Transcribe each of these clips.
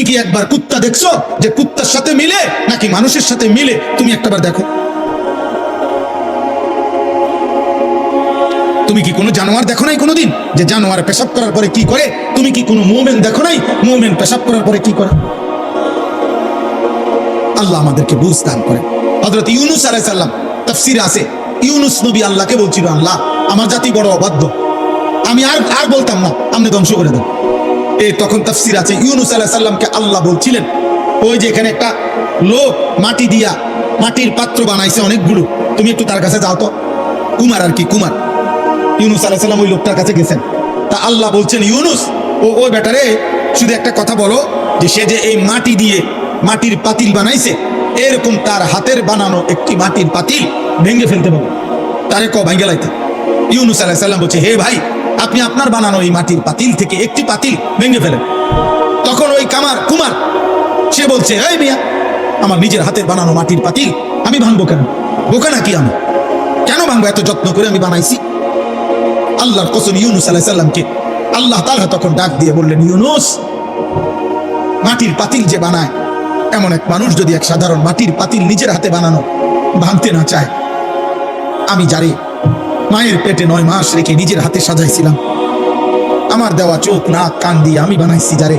তুমি কি একবার কুত্তা দেখছো যে কুত্তার সাথে মিলে নাকি মানুষের সাথে মিলে? তুমি একটাবার দেখো। তুমি কি কোনো জানোয়ার দেখো নাই কোনোদিন যে জানোয়ার পেশাব করার পরে কি করে? তুমি কি কোনো মুমিন দেখো নাই মুমিন পেশাব করার পরে কি করে? আল্লাহ আমাদেরকে বুঝ দান করে। হযরত ইউনূস আলাইহিস সালাম তাফসীরে আছে, ইউনূস নবী আল্লাহকে বলছিল, আল্লাহ আমার জাতি বড় অবাধ্য, আমি আর বলতাম না, আপনি ধ্বংস করে দেন। তখন তাফসীর আছে ইউনূস আলাইহিস সালামকে আল্লাহ বলছিলেন, ওই যে এখানে একটা লোক মাটি দিয়া মাটির পাত্র বানাইছে অনেকগুলো, তুমি একটু তার কাছে যাও তো। কুমার আর কি, কুমার। ইউনূস আলাইহিস সালাম ওই লোকটার কাছে গেছেন। তা আল্লাহ বলছেন, ইউনূস ওই বেটারে শুধু একটা কথা বলো যে সে যে এই মাটি দিয়ে মাটির পাতিল বানাইছে, এরকম তার হাতের বানানো একটি মাটির পাতিল ভেঙে ফেলতে বলো, তারে ভেঙে লাইতে। ইউনূস আলাইহিস সালাম বলছে, হে ভাই, আপনি আপনার বানানো এই মাটির পাতিল থেকে একটি পাতিল ভেঙে ফেলেন। তখন ওই কুমার সে বলছে, এই মিয়া, আমার নিজের হাতের বানানো মাটির পাতিল আমি ভাঙবো কেন? বোকা নাকি আমি? কেন ভাঙবো? এত যত্ন করে আমি বানাইছি। আল্লাহর কসম, ইউনূস আলাইহিস সালামকে আল্লাহ তাআলা তখন ডাক দিয়ে বললেন, ইউনূস, মাটির পাতিল যে বানায়, এমন এক মানুষ যদি এক সাধারণ মাটির পাতিল নিজের হাতে বানানো ভাঙতে না চায়, আমি যারে মায়ের পেটে 9 মাস রেখে নিজের হাতে সাজাইছিলাম, আমার দেওয়া চোখ নাক কান দিয়ে আমি বানাইছি যারে,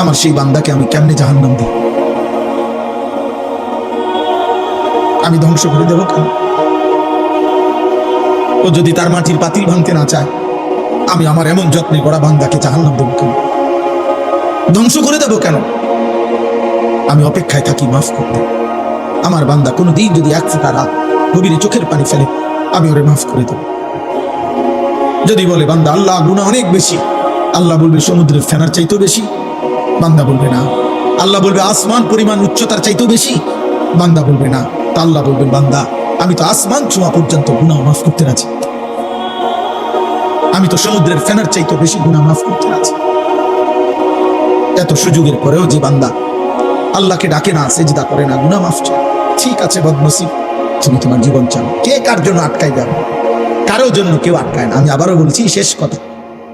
আমার সেই বান্দাকে আমি কেমনে জাহান্নাম দিই? আমি ধ্বংস করে দেবো কেন? ও যদি তার মাটির পাতিল ভাঙতে না চায়, আমি আমার এমন যত্নে গড়া বান্দাকে জাহান্নাম দেবো কেন? ধ্বংস করে দেবো কেন? আমি অপেক্ষায় থাকি মাফ করতে। আমার বান্দা কোনোদিন যদি এক ফোঁটা রাত গভীরে চোখের পানি ফেলে, আমি ওরে মাফ করে দেব। যদি বলে বান্দা আল্লাহ গুনাহ অনেক বেশি, আল্লাহ বলবে সমুদ্রের ফেনার চাইতেও বেশি। বান্দা বলবে না। আল্লাহ বলবে আসমান পরিমাণ উচ্চতার চাইতেও বেশি। বান্দা বলবে না। তা আল্লাহ বলবেন, বান্দা আমি তো আসমান ছোঁয়া পর্যন্ত গুনাহ মাফ করতে রাজি, আমি তো সমুদ্রের ফেনার চাইতেও বেশি গুনাহ মাফ করতে রাজি। এত সুযোগের পরেও যে বান্দা আল্লাহকে ডাকে না, সিজদা করে না, গুনাহ মাফ চায়, ঠিক আছে বদনসিব, তুমি তোমার জীবন চাও। কে কার জন্য আটকাই যাবে? কারো জন্য কেউ আটকায় না। আমি আবারও বলছি, শেষ কথা,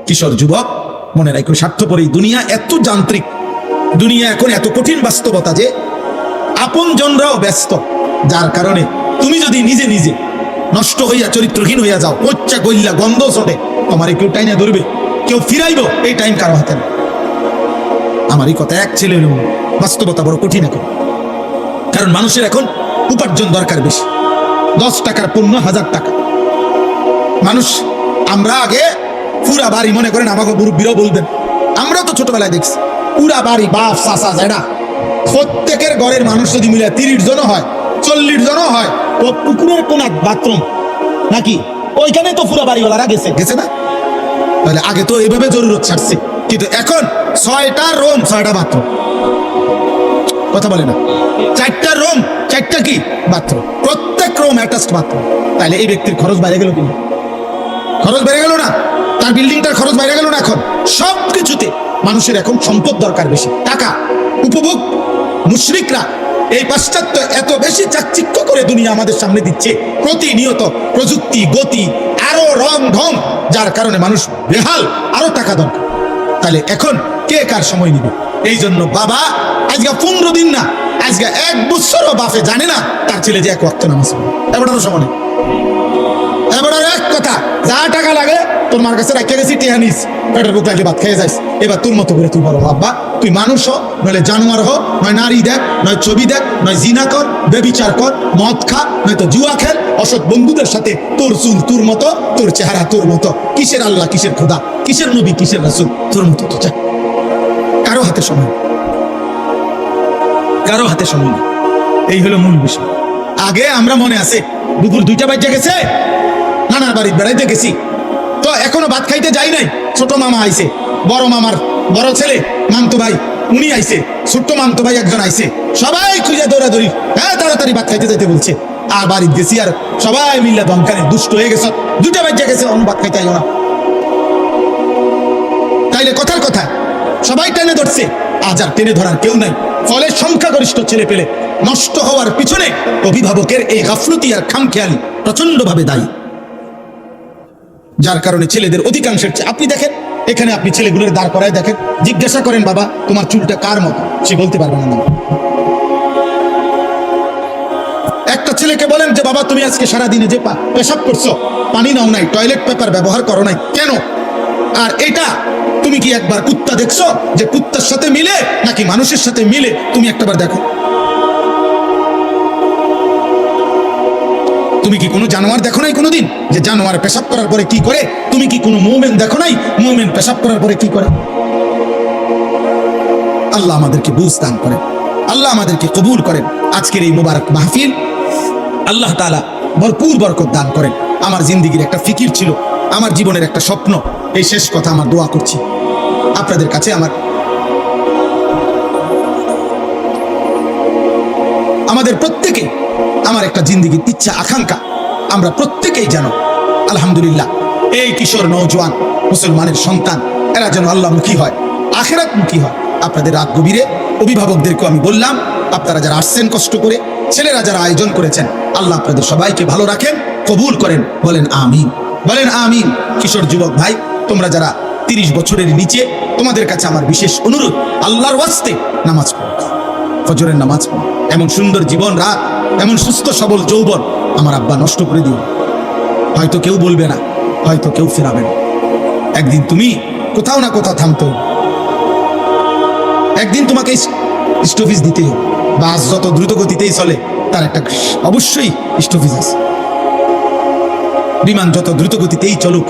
কিশোর যুবক, মনে রাখো, স্বার্থপর এই দুনিয়া এত যান্ত্রিক, দুনিয়া এখন এত কঠিন বাস্তবতা যে আপন জনরাও ব্যস্ত, যার কারণে তুমি যদি নিজে নিজে নষ্ট হইয়া চরিত্রহীন হইয়া যাও, পচ্চা গইল্লা গন্ধ ছোটে, তোমার কেউ টাইনা ধরবে, কেউ ফিরাইব, এই টাইম কারো হাতে না। আমার এই কথা এক ছেলের বাস্তবতা বড় কঠিন এখন, কারণ মানুষের এখন উপার্জন দরকার বেশি। 10 টাকার পণ্য 1000 টাকা। মানুষ, আমরা আগে পুরা বাড়ি, মনে করেন আমাকে মুরব্বীরাও বলবেন, আমরাও তো ছোটবেলায় দেখছি, পুরা বাড়ি, বাপ চাচা জেঠা, প্রত্যেকের ঘরের মানুষ যদি মিলে 30 জন হয়, 40 জন হয়, ও পুকুরের কোন বাথরুম নাকি ওইখানে তো পুরা বাড়িওয়ালারা গেছে না? তাহলে আগে তো এইভাবে জরুরত ছাড়ছে, কিন্তু এখন 6টা রুম 6টা বাথরুম। কথা বলে না? 4টা রুম 4টা কি বাথরুম, প্রত্যেক রুম অ্যাটাচড বাথরুম। তাহলে এই ব্যক্তির খরচ বেড়ে গেল কিনা? খরচ বেড়ে গেল না? তার বিল্ডিংটার খরচ বেড়ে গেল না? এখন সবকিছুতে মানুষের এখন সম্পদ দরকার বেশি, টাকা, উপভোগ। মুশরিকরা এই পাশ্চাত্য এত বেশি চাকচিক্য করে দুনিয়া আমাদের সামনে দিচ্ছে, প্রতিনিয়ত প্রযুক্তি, গতি, আরো রং ঢং, যার কারণে মানুষ বেহাল, আরো টাকা দরকার। তাহলে এখন কে কার সময় নিবে? এই জন্য বাবা আজকে 15 দিন না, আজকে 1 বছরও বাপে জানে না তার ছেলে যে 1 ওয়াক্ত নামাজ পড়ে। এবারও সময় নেই। এবার এক কথা, যা টাকা লাগে তোর মার কাছে রাখিয়ে গেছি, টেহা নিস, পেটের বুক লাগিয়ে ভাত খেয়ে যাইস। এবার তোর মতো করে তুই বলো, বাবা তুই মানুষ হ, নইলে জানোয়ার হ, নয় নারী দেখ, নয় ছবি দেখ, নয় জিনা কর, বেবিচার কর, মদ খা, নয়তো জুয়া খেল, অসৎ বন্ধুদের সাথে, তোর চুল তোর মতো, তোর চেহারা তোর মতো, কিসের আল্লাহ, কিসের খোদা, কিসের নবী, কিসের রাসূল, তোর মতো তো চাই। কারো হাতে সময়, কারো হাতে সময় নেই। এই হলো মূল বিষয়। আগে আমরা মনে আছে দুপুর 2টা বাজে গেছে, নানার বাড়ি বেড়াইতে গেছি, তো এখনো ভাত খাইতে যাই নাই। ছোট মামা আইছে, বড় মামার বড় ছেলে মামতো ভাই উনি আইছে, ছোট্ট মামতো ভাই একজন আইছে, সবাই খুঁজে দৌড়াদৌড়ি, হ্যাঁ তাড়াতাড়ি ভাত খাইতে যাইতে বলছে। আর বাড়িতে গেছি, আর সবাই মিল্লা দমকানে দুষ্ট হয়ে গেছে, 2টা বাজে গেছে, অন্য ভাত খাইতে আইও না। তাইলে কথার কথা, সবাই টেনে ধরছে, আজ আর টেনে ধরার কেউ নাই। ফলে সংখ্যাগরিষ্ঠ ছেলে পেলে নষ্ট হওয়ার পিছনে অভিভাবকের এই গাফলতি আর খামখেয়ালি প্রচন্ড ভাবে দায়ী, যার কারণে ছেলেদের অধিকাংশের চেয়ে, আপনি দেখেন এখানে আপনি ছেলেগুলোর দাঁড় করায় দেখেন, জিজ্ঞাসা করেন বাবা তোমার চুলটা কার মতো, সে বলতে পারবে না। একটা ছেলেকে বলেন যে বাবা তুমি আজকে সারাদিনে যে পেশাব করছো, পানি নাও নাই, টয়লেট পেপার ব্যবহার করো নাই কেন? আর এটা তুমি কি একবার কুত্তা দেখছো যে কুত্তার সাথে মিলে নাকি মানুষের সাথে মিলে? তুমি একটাবার দেখো। তুমি কি কোনো জানোয়ার দেখো নাই কোনোদিন যে জানোয়ার পেশাব করার পরে কি করে? তুমি কি কোনো মুমিন দেখো নাই মুমিন পেশাব করার পরে কি করে? আল্লাহ আমাদেরকে বুঝ দান করেন, আল্লাহ আমাদেরকে কবুল করেন। আজকের এই মুবারক মাহফিল আল্লাহ তাআলা ভরপুর বরকত দান করেন। আমার জিন্দেগির একটা ফিকির ছিল, আমার জীবনের একটা স্বপ্ন। এই শেষ কথা আমার দোয়া করছি আপনাদের কাছে। আমাদের প্রত্যেকে আমার একটা জিন্দেগির ইচ্ছা আকাঙ্ক্ষা, আমরা প্রত্যেকেই যেন আলহামদুলিল্লাহ এই কিশোর নওজোয়ান মুসলমানের সন্তান এরা যেন আল্লাহমুখী হয়, আখিরাতমুখী হয়। আপনাদের রাত গভীরে অভিভাবকদেরকে আমি বললাম, আপনারা যারা আসছেন কষ্ট করে, ছেলেরা যারা আয়োজন করেছেন, আল্লাহ আপনাদের সবাইকে ভালো রাখেন, কবুল করেন। বলেন আমিন, বলেন আমিন। কিশোর যুবক ভাই, তোমরা যারা 30 বছরের নিচে, তোমাদের কাছে আমার বিশেষ অনুরোধ, আল্লাহর ওয়াস্তে নামাজ পড়ো, ফজরের নামাজ পড়ো। এমন সুন্দর জীবন রাত, এমন সুস্থ সবল যৌবন আমার আব্বা নষ্ট করে দিও। হয়তো কেউ বলবে না, হয়তো কেউ ফেরাবে না। একদিন তুমি কোথাও না কোথাও থামতে হবে, একদিন তোমাকে স্টপেজ দিতে হবে। বাস যত দ্রুত গতিতেই চলে তার একটা অবশ্যই স্টপেজ আছে। বিমান যত দ্রুত গতিতেই চলুক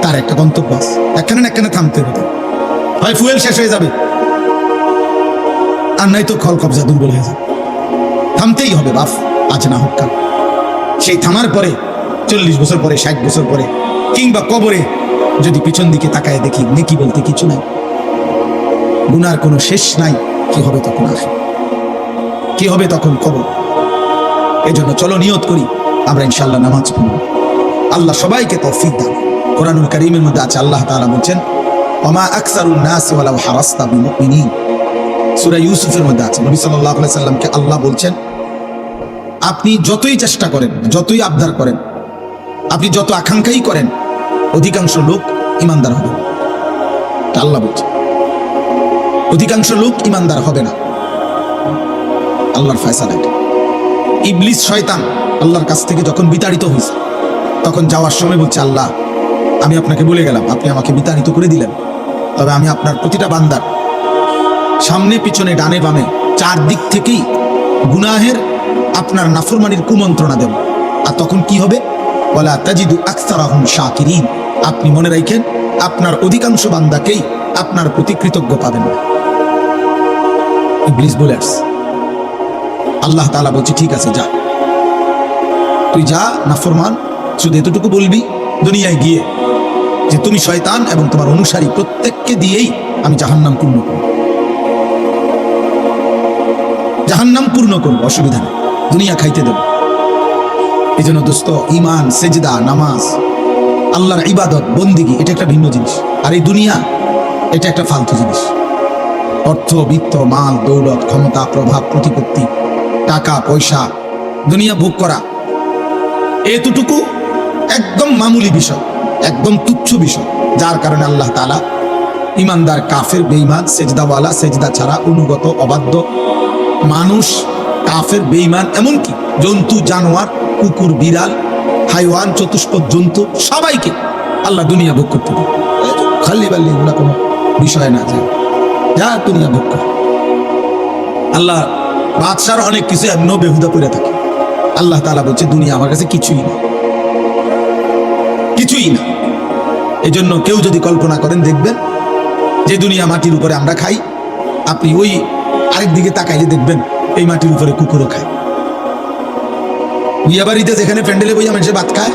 তার একটা গন্তব্য আছে, একখানে না একখানে থামতে হবে। হয় ফুয়েল শেষ হয়ে যাবে, আর নাই তো খল কবজা দুর্বল হয়ে যাবে। থামতেই হবে বাপ, আজ না হোক কাল। সেই থামার পরে 40 বছর পরে, 60 বছর পরে, কিংবা কবরে যদি পিছন দিকে তাকায় দেখি নেকি বলতে কিছু নাই, গুনার কোনো শেষ নাই, কি হবে তখন? আসে কি হবে তখন? কবর। এজন্য চলো নিয়ত করি আমরা ইনশাআল্লাহ নামাজ পড়ব। আল্লাহ সবাইকে তৌফিক দান। কোরআনুল কারীমের মধ্যে আছে, আল্লাহ তাআলা বলছেন ওমা আকসারুন নাস ওয়ালাউ হারাসতা বিমুমিনিন। সূরা ইউসুফের মধ্যে আছে, নবী সাল্লাল্লাহু আলাইহি সাল্লামকে আল্লাহ বলছেন আপনি যতই চেষ্টা করেন, যতই আবদার করেন, আপনি যত আকাঙ্ক্ষাই করেন, অধিকাংশ লোক ইমানদার হবে না। আল্লাহ বলছেন অধিকাংশ লোক ইমানদার হবে না। আল্লাহর ফয়সালা এটা। ইবলিস শয়তান আল্লাহর কাছ থেকে যখন বিতাড়িত হয়েছে, তখন যাওয়ার সময় বলছে আল্লাহ আমি আপনাকে বলে গেলাম, আপনি আমাকে বিতাড়িত করে দিলেন, তবে আমি আপনার প্রতিটা বান্দার সামনে পিছনে ডানে বামে 4 দিক থেকেই গুনাহের আপনার নাফরমানির কুমন্ত্রণা দেব। আর তখন কি হবে? ওয়ালা তাজিদু আকসারাহুম শাকিরিন। আপনি মনে রাখেন আপনার অধিকাংশ বান্দাকেই আপনার প্রতি কৃতজ্ঞ পাবেন না। ইবলিস বলে আসছে। আল্লাহ তাআলা বলছে ঠিক আছে যা, তুই যা নাফরমান, শুধু এতটুকু বলবি দুনিয়ায় গিয়ে যে তুমি শয়তান এবং তোমার অনুসারী প্রত্যেককে দিয়েই আমি জাহান্নাম পূর্ণ করব, জাহান্নাম পূর্ণ করব, অসুবিধা নেই, দুনিয়া খাইতে দেব। এই জন্য দোস্ত, ইমান, সেজদা, নামাজ, আল্লাহর ইবাদত, বন্দিগি এটা একটা ভিন্ন জিনিস, আর এই দুনিয়া এটা একটা ফালতু জিনিস। অর্থ, বিত্ত, মাল, দৌলত, ক্ষমতা, প্রভাব, প্রতিপত্তি, টাকা পয়সা, দুনিয়া ভোগ করা, এতটুকু একদম মামুলি বিষয়, একদম তুচ্ছ বিষয়, যার কারণে আল্লাহ তাআলা ইমানদার, কাফের, বেঈমান, সেজদাওয়ালা, সেজদা ছাড়া, অনুগত, অবাধ্য মানুষ, কাফের, বেঈমান, এমনকি জন্তু, জানোয়ার, কুকুর, বিড়াল, হাইওয়ান, চতুষ্পদ জন্তু, সবাইকে আল্লাহ দুনিয়া ভোগ করতে দেয়। খালি বাল্লি এগুলা কোনো বিষয় না, যায় যা দুনিয়া ভোগ করে। আল্লাহ বাদশার অনেক কিছু এমনও বেহুদা করে থাকে। আল্লাহ তাআলা বলছে দুনিয়া আমার কাছে কিছুই না, কিছুই না। এই জন্য কেউ যদি কল্পনা করেন দেখবেন যে দুনিয়া মাটির উপরে আমরা খাই, আপনি ওই আরেক দিকে তাকাইলে দেখবেন এই মাটির উপরে কুকুরও খায়। বিয়ে বাড়িতে যেখানে প্যান্ডেলে বইয়া মানুষের ভাত খায়,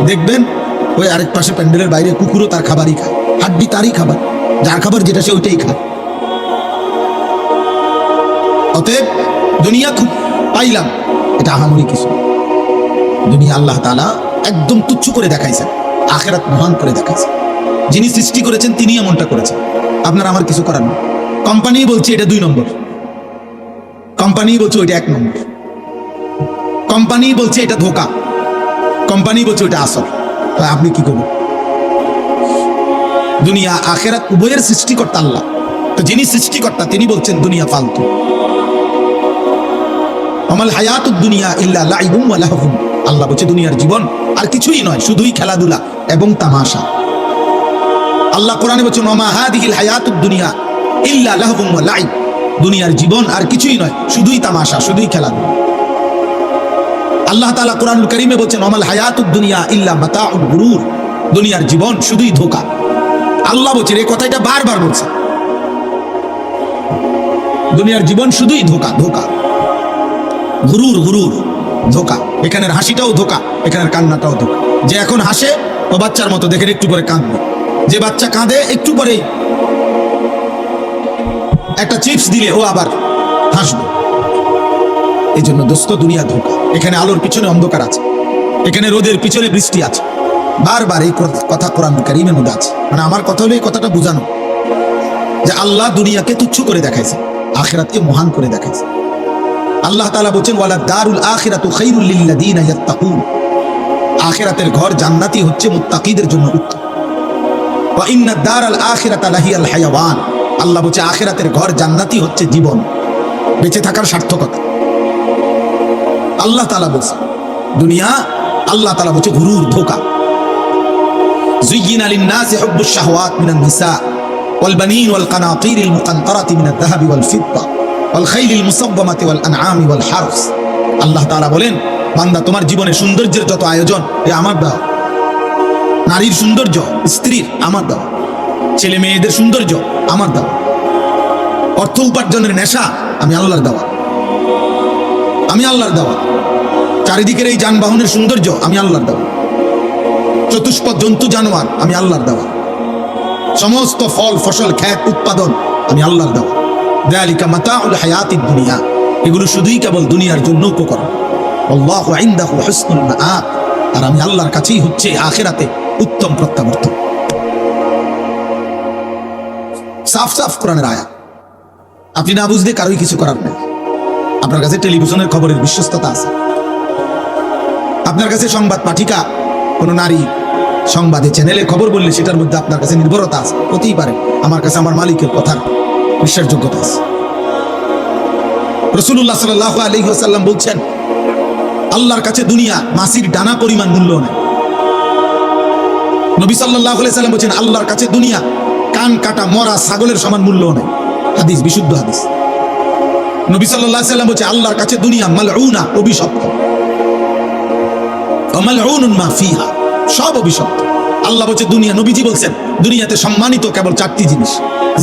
দেখবেন ওই আরেক পাশে প্যান্ডেলের বাইরে কুকুরও তার খাবারই খায়, হাড্ডি তারই খাবার, যার খাবার যেটা সে ওইটাই খায়। অতএব দুনিয়া খুব পাইলাম, এটা আহামরি কিছু। দুনিয়া আল্লাহ তাআলা একদম তুচ্ছ করে দেখাইছেন, আখিরাত মহান করে দেখাইছেন। যিনি সৃষ্টি করেছেন তিনি এমনটা করেছেন, আপনার আমার কিছু করার নেই। কোম্পানি বলছে এটা 2 নম্বর, কোম্পানি বলছে ওইটা 1 নম্বর, কোম্পানি বলছে এটা ধোঁকা, কোম্পানি বলছে ওইটা আসল। তাই আপনি কি করবেন? দুনিয়া আখেরাত উভয়ের সৃষ্টিকর্তা আল্লাহ। তো যিনি সৃষ্টিকর্তা তিনি বলছেন দুনিয়া ফালতু। আমাল হায়াতুদ দুনিয়া ইল্লা লাইবুম ওয়া লাহবুন, আল্লাহ বলছে দুনিয়ার জীবন আর কিছুই নয়, শুধুই খেলাধুলা এবং তামাশা। আল্লাহ কোরআনে বলছেন ওমা হাদিহিল হায়াতুদ দুনিয়া ইল্লা লাহবুম ওয়া লাইব, দুনিয়ার জীবন আর কিছুই নয়, শুধুই তামাশা, শুধুই খেলাধুলা। আল্লাহ তাআলা কোরআনুল কারীমে বলছেন ওমাল হায়াতুদ দুনিয়া ইল্লা মাতাউল গুরুর, দুনিয়ার জীবন শুধুই ধোঁকা। আল্লাহ বলছেন এই কথাটা বারবার বলছে, দুনিয়ার জীবন শুধুই ধোঁকা, ধোঁকা, গুরুর, গুরুর, ধোঁকা। এখানের হাসিটাও ধোঁকা, এখানের কান্নাটাও ধোঁকা। যে এখন হাসে ও বাচ্চার মতো, দেখেন একটু পরে কাঁদবে। যে বাচ্চা কাঁদে একটু পরে একটা চিপস দিলে ও আবার হাসবে। এই জন্য দোস্ত দুনিয়া ধোঁকা। এখানে আলোর পিছনে অন্ধকার আছে, এখানে রোদের পিছনে বৃষ্টি আছে। বারবার এই কথা কোরআন কারীমের মধ্যে আছে। মানে আমার কথা হলো এই কথাটা বোঝানো যে আল্লাহ দুনিয়াকে তুচ্ছ করে দেখাইছে, আখিরাতকে মহান করে দেখাইছে। আল্লাহ তাআলা বলেন ওয়ালা দারুল আখিরাতু খায়রুল লিল্লাযিনা ইয়াত্তাকুন, আখিরাতের ঘর জান্নাতি হচ্ছে মুত্তাকিদের জন্য উত্তম। ওয়া ইন্নাদ দারাল আখিরাতা লাহিয়াল হায়াওয়ান, আল্লাহ বলেন আখিরাতের ঘর জান্নাতি হচ্ছে জীবন, বেঁচে থাকার সার্থকতা। আল্লাহ তাআলা বলেন দুনিয়া, আল্লাহ তাআলা বলেন গুরুর, ধোঁকা। যুয়্যিনা লিন-নাসি হুব্বুশ শাহওয়াত মিনান নিসা ওয়াল বানিন ওয়াল কানাতিরিল মুকানতারাতি মিনাদ যাহাবি ওয়াল ফিদ্দা ওয়াল খাইলিল মুসাওয়ামাতি ওয়াল আনআমি ওয়াল হারস। আল্লাহ তাআলা বলেন বান্দা তোমার জীবনে সৌন্দর্যের যত আয়োজন এ আমার দেওয়া, নারীর সৌন্দর্য, স্ত্রীর আমার দেওয়া, ছেলে মেয়েদের সৌন্দর্য আমার দেওয়া, অর্থ উপার্জনের নেশা আমি আল্লাহর দেওয়া, আমি আল্লাহর দেওয়া, চারিদিকের এই যানবাহনের সৌন্দর্য আমি আল্লাহর দেওয়া, চতুষ্পদ জন্তু জানোয়ার আমি আল্লাহর দেওয়া, সমস্ত ফল ফসল খ্যাত উৎপাদন আমি আল্লাহর দেওয়া। যালিকা মাতাউল হায়াতিদ দুনিয়া, এগুলো শুধুই কেবল দুনিয়ার জন্য উপকরণ। আল্লাহু ইনদাহু হুসনুল মাআব, আর আমি আল্লাহর কাছেই হচ্ছে আখিরাতে উত্তম প্রত্যাবর্তন। সাফ সাফ কোরআনের আয়াত, আপনি না বুঝলে কারোই কিছু করার নেই। আপনার কাছে টেলিভিশনের খবরের বিশ্বস্ততা আছে, আপনার কাছে সংবাদ পাঠিকা কোন নারী সংবাদে চ্যানেলে খবর বললে সেটার মধ্যে আপনার কাছে নির্ভরতা আছে, হতেই পারে আমার কাছে আমার মালিকের কথার বিশ্বাসযোগ্যতা আছে। রাসূলুল্লাহ সাল্লাল্লাহু আলাইহি ওয়াসাল্লাম বলছেন আল্লাহর কাছে দুনিয়া মাছির ডানা পরিমাণ মূল্য নেই। নবী সাল্লাল্লাহু আলাইহি ওয়াসাল্লাম বলেন আল্লাহর কাছে দুনিয়া কান কাটা মরা ছাগলের সমান মূল্য নেই। হাদিস, বিশুদ্ধ হাদিস। নবী সাল্লাল্লাহু আলাইহি ওয়াসাল্লাম বলেন আল্লাহর কাছে দুনিয়া মালউনা, অভিশপ্ত, ওয়া মালউনুন মা ফিহা, সব অভিশপ্ত। আল্লাহ বলছে দুনিয়া, নবীজি বলছেন দুনিয়াতে সম্মানিত কেবল চারটি জিনিস।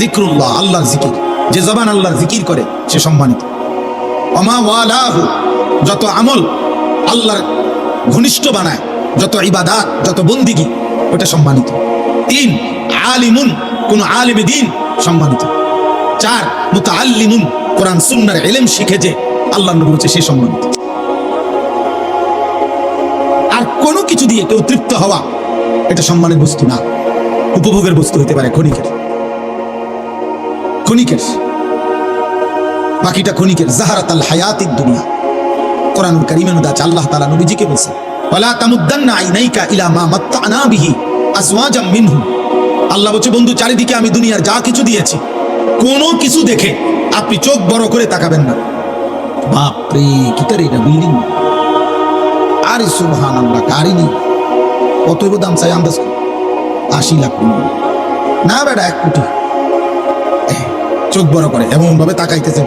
জিক্রুল্লাহ, আল্লাহর জিকির, যে জবান আল্লাহর জিকির করে সে সম্মানিত। ওমা ওয়ালাহু, যত আমল আল্লাহর ঘনিষ্ঠ বানায়, যত ইবাদাত, যত বন্দিগি, ওটা সম্মানিত। 3 আলিমুন, কোন আলিমে দ্বীন সম্মানিত। 4 মুতাআল্লিমুন, কোরআন সুন্নাহর ইলম শিখে যে আল্লাহর নবী বলছে সে সম্মানিত। আর কোনো কিছু দিয়ে কেউ তৃপ্ত হওয়া এটা সম্মানের বস্তু না, উপভোগের বস্তু হতে পারে, ক্ষণিকের, ক্ষণিকের, বাকিটা ক্ষণিকের। জাহারাতাল হায়াতিদ দুনিয়া, কোরআনুল কারীমের মধ্যে আছে আল্লাহ তাআলা নবীজিকে বলেছেন ওয়ালা তামুদ্দান্না আইনাইকা ইলা মা মাত্তানা বিহি আজওয়াজাম মিনহুম। আল্লাহ বলছে বন্ধু চারিদিকে আমি দুনিয়ার যা কিছু দিয়েছি, কোনো কিছু দেখে আপনি চোখ বড় করে তাকাবেন না। বাপ রে, কিটার এটা বিল্ডিং, আরে সুবহানাল্লাহ, গাড়ি কত দাম চাই আন্দাজ 80 লাখ না বেটা, 1 কোটি। চোখ বড় করে এমন ভাবে তাকাইতেছে,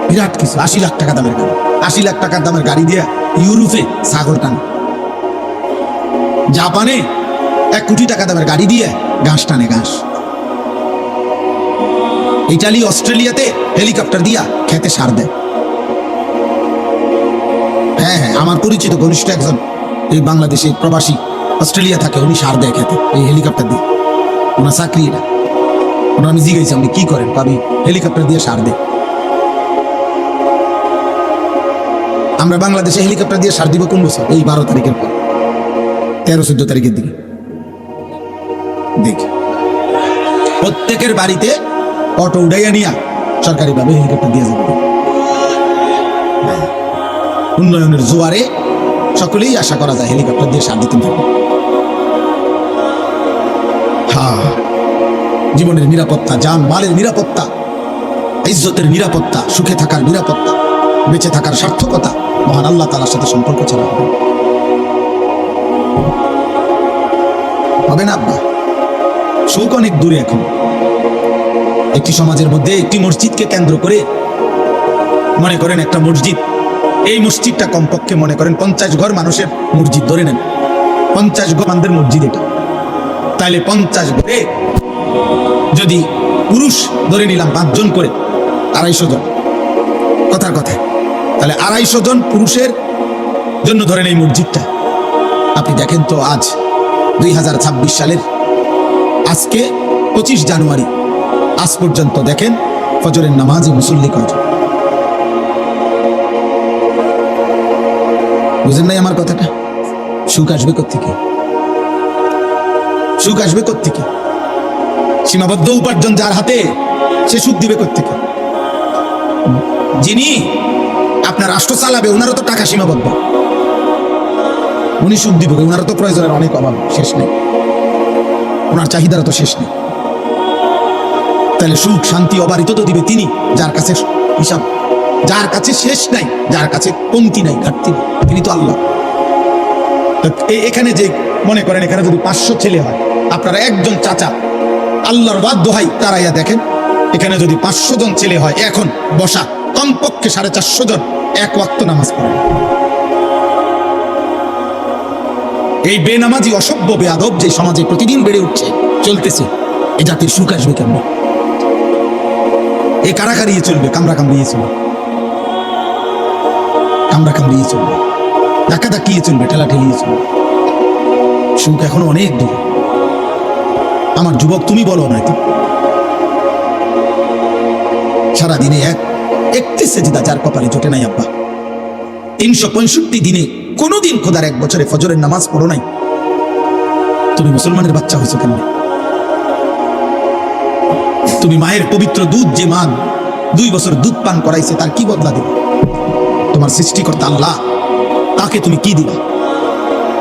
বিরাট কিছু। 80 লাখ টাকা দামের গাড়ি, 80 লাখ টাকার দামের গাড়ি দিয়ে ইউরোপে ছাগল টানে, জাপানে 1 কোটি টাকা দামের গাড়ি দিয়ে ঘাস টানে, ঘাস। ইটালি, অস্ট্রেলিয়াতে হেলিকপ্টার দিয়া খেতে সার দেয়। হ্যাঁ হ্যাঁ, আমার পরিচিত ঘনিষ্ঠ একজন এই বাংলাদেশে প্রবাসী অস্ট্রেলিয়া থাকে, উনি সার দেয় খেতে এই হেলিকপ্টার দিয়ে। ওনার চাকরি এটা। ওনার আমি জিজ্ঞাসা আপনি কি করেন, পাবি হেলিকপ্টার দিয়ে সার দেয়। আমরা বাংলাদেশে হেলিকপ্টার দিয়ে সার দিব কোন বছর? এই 12 তারিখের পর, 13-14 তারিখের দিকে দেখি প্রত্যেকের বাড়িতে অটো উড়াইয়া নিয়া সরকারি ভাবে হেলিকপ্টার দিয়ে যাবে। উন্নয়নের জোয়ারে সকলেই আশা করা যায় হেলিকপ্টার দিয়ে সার দিতে থাকবে। জীবনের নিরাপত্তা, জান মালের নিরাপত্তা, ইজ্জতের নিরাপত্তা, সুখে থাকার নিরাপত্তা, বেঁচে থাকার সার্থকতা মহান আল্লাহ তাআলার সাথে সম্পর্ক ছাড়া হবে না আব্বা। সুখ অনেক দূরে। এখন একটি সমাজের মধ্যে একটি মসজিদকে কেন্দ্র করে, মনে করেন একটা মসজিদ, এই মসজিদটা কমপক্ষে মনে করেন 50 ঘর মানুষের মসজিদ ধরে নেন, 50 ঘর মানুষের মসজিদ এটা, তাহলে 50 ঘরে যদি পুরুষ ধরে নিলাম 5 জন করে, 250 জন, কথার কথা, তাহলে 250 জন পুরুষের জন্য ধরেন এই মসজিদটা। আপনি দেখেন তো আজ 2026 সালের আজকে 25 জানুয়ারি, আজ পর্যন্ত দেখেন ফজরের নামাজে মুসল্লি কয়জন? বুঝেন নাই আমার কথাটা? সুখ আসবে কোত্থেকে? সুখ আসবে কোত্থেকে? সীমাবদ্ধ উপার্জন যার হাতে, সে সুখ দিবে কোত্থেকে? যিনি আপনার রাষ্ট্র চালাবে, ওনারও তো টাকা সীমাবদ্ধ, উনি সুখ দিবে, ওনারও তো প্রয়োজনের অনেক অভাব, শেষ নেই, ওনার চাহিদারও তো শেষ নেই। তাহলে সুখ শান্তি অবারিত তো দিবে তিনি, যার কাছে হিসাব, যার কাছে শেষ নাই, যার কাছে কমতি নাই, ঘাটতি নাই, তিনি তো আল্লাহ। এখানে যে মনে করেন এখানে যদি 500 ছেলে হয়, আপনারা একজন চাচা আল্লাহর বাধ্য হয় তারাইয়া দেখেন, এখানে যদি 500 জন ছেলে হয়, এখন বসা কমপক্ষে 450 জন এক ওয়াক্ত নামাজ পড়ে। এই বেনামাজি অসভ্য বেয়াদব যে সমাজে প্রতিদিন বেড়ে উঠছে, চলতেছে, এ জাতির সুখ আসবে কেমন? এ কারাকারিয়ে চলবে, কামড়া কামড়িয়ে চলবে, কামড়া কামড়িয়ে চলবে, ধাক্কা ধাক্কিয়ে চলবে, ঠেলা ঠেলিয়ে চলবে। সুখ এখনো অনেক দূর। আমার যুবক তুমি বলো না, সারাদিনে একটি সেজদা যার কপালে জোটে নাই আব্বা, 365 দিনে কোনোদিন খোদার 1 বছরে ফজরের নামাজ পড়ো নাই, তুমি মুসলমানের বাচ্চা হয়েছো কেন? তুমি মায়ের পবিত্র দুধ, যে মা 2 বছর দুধ পান করাইছে, তার কি বদলা দিবে? তোমার সৃষ্টিকর্তা আল্লাহ, তাকে তুমি কি দিবা?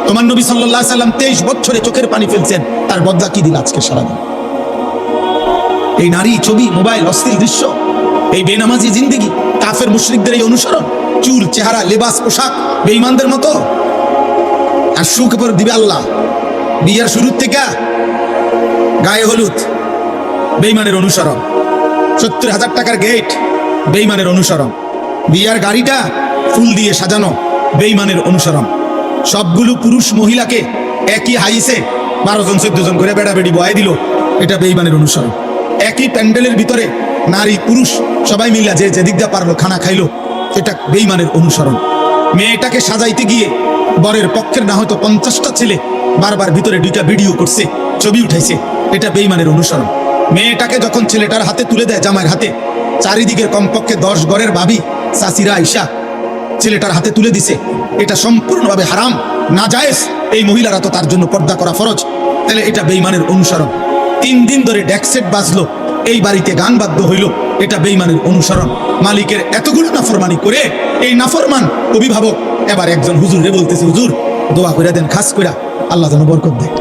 তোমার নবী সাল্লাল্লাহু আলাইহি সাল্লাম 23 বছরে চোখের পানি ফেলছেন, তার বদলা কি দিল আজকে সারাদিন? এই নারী, ছবি, মোবাইল, অশ্লীল দৃশ্য, এই বেনামাজি জিন্দেগি, কাফের মুশরিকদের এই অনুসরণ, চুল, চেহারা, লেবাস, পোশাক বেঈমানদের মতো। আর সুখ পর দিবে আল্লাহ। বিয়ের শুরুর থেকে গায়ে হলুদ, বেঈমানের অনুসরণ, 70,000 টাকার গেট, বেঈমানের অনুসরণ, বিয়ার গাড়িটা ফুল দিয়ে সাজানো, বেঈমানের অনুসরণ, সবগুলো পুরুষ মহিলাকে একই হাইসে 12 জন 14 জন করে বেড়াবেড়ি বয়ে দিল, এটা বেঈমানের অনুসরণ। একই প্যান্ডেলের ভিতরে নারী পুরুষ সবাই মিলা যে যেদিক দিয়ে পারলো খানা খাইলো, এটা বেঈমানের অনুসরণ। মেয়েটাকে সাজাইতে গিয়ে বরের পক্ষের না হয়তো 50টা ছেলে বারবার ভিতরে 2টা ভিডিও করছে, ছবি উঠাইছে, এটা বেঈমানের অনুসরণ। মেয়েটাকে যখন ছেলেটার হাতে তুলে দেয়, জামাইয়ের হাতে, চারিদিকের কমপক্ষে 10 ঘরের ভাবি চাচিরা আইসা ছেলেটার হাতে তুলে দিছে, এটা সম্পূর্ণভাবে হারাম, নাজায়েজ। এই মহিলারা তো তার জন্য পর্দা করা ফরজ, তাহলে এটা বেঈমানের অনুসরণ। 3 দিন ধরে ডেকসেট বাজলো, এই বাড়িতে গান বাদ্য হইল, এটা বেঈমানের অনুসরণ। মালিকের এতগুলো নাফরমানি করে এই নাফরমান অভিভাবক এবার একজন হুজুর রে বলতেছে, হুজুর দোয়া করে দেন খাস করে, আল্লাহ যেন বরকত দেয়।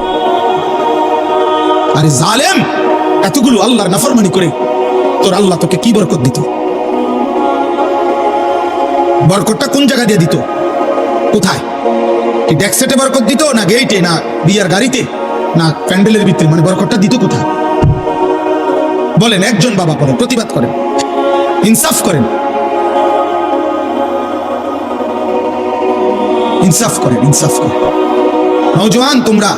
আরে জালেম, এতগুলো আল্লাহর নাফরমানি করে তোর আল্লাহ তোকে কি বরকত দিত? বরকতটা কোন জায়গা দিয়ে দিত? কোথায়? কি ডেকসেটে বরকত দিত, না গেইটে, না বিয়ার গাড়িতে, না প্যান্ডেলের ভিতরে? মানে বরকতটা দিত কোথায় বলেন? একজন বাবা করেন, প্রতিবাদ করেন, ইনসাফ করেন, ইনসাফ করেন, ইনসাফ করেন। নওজোয়ান তোমরা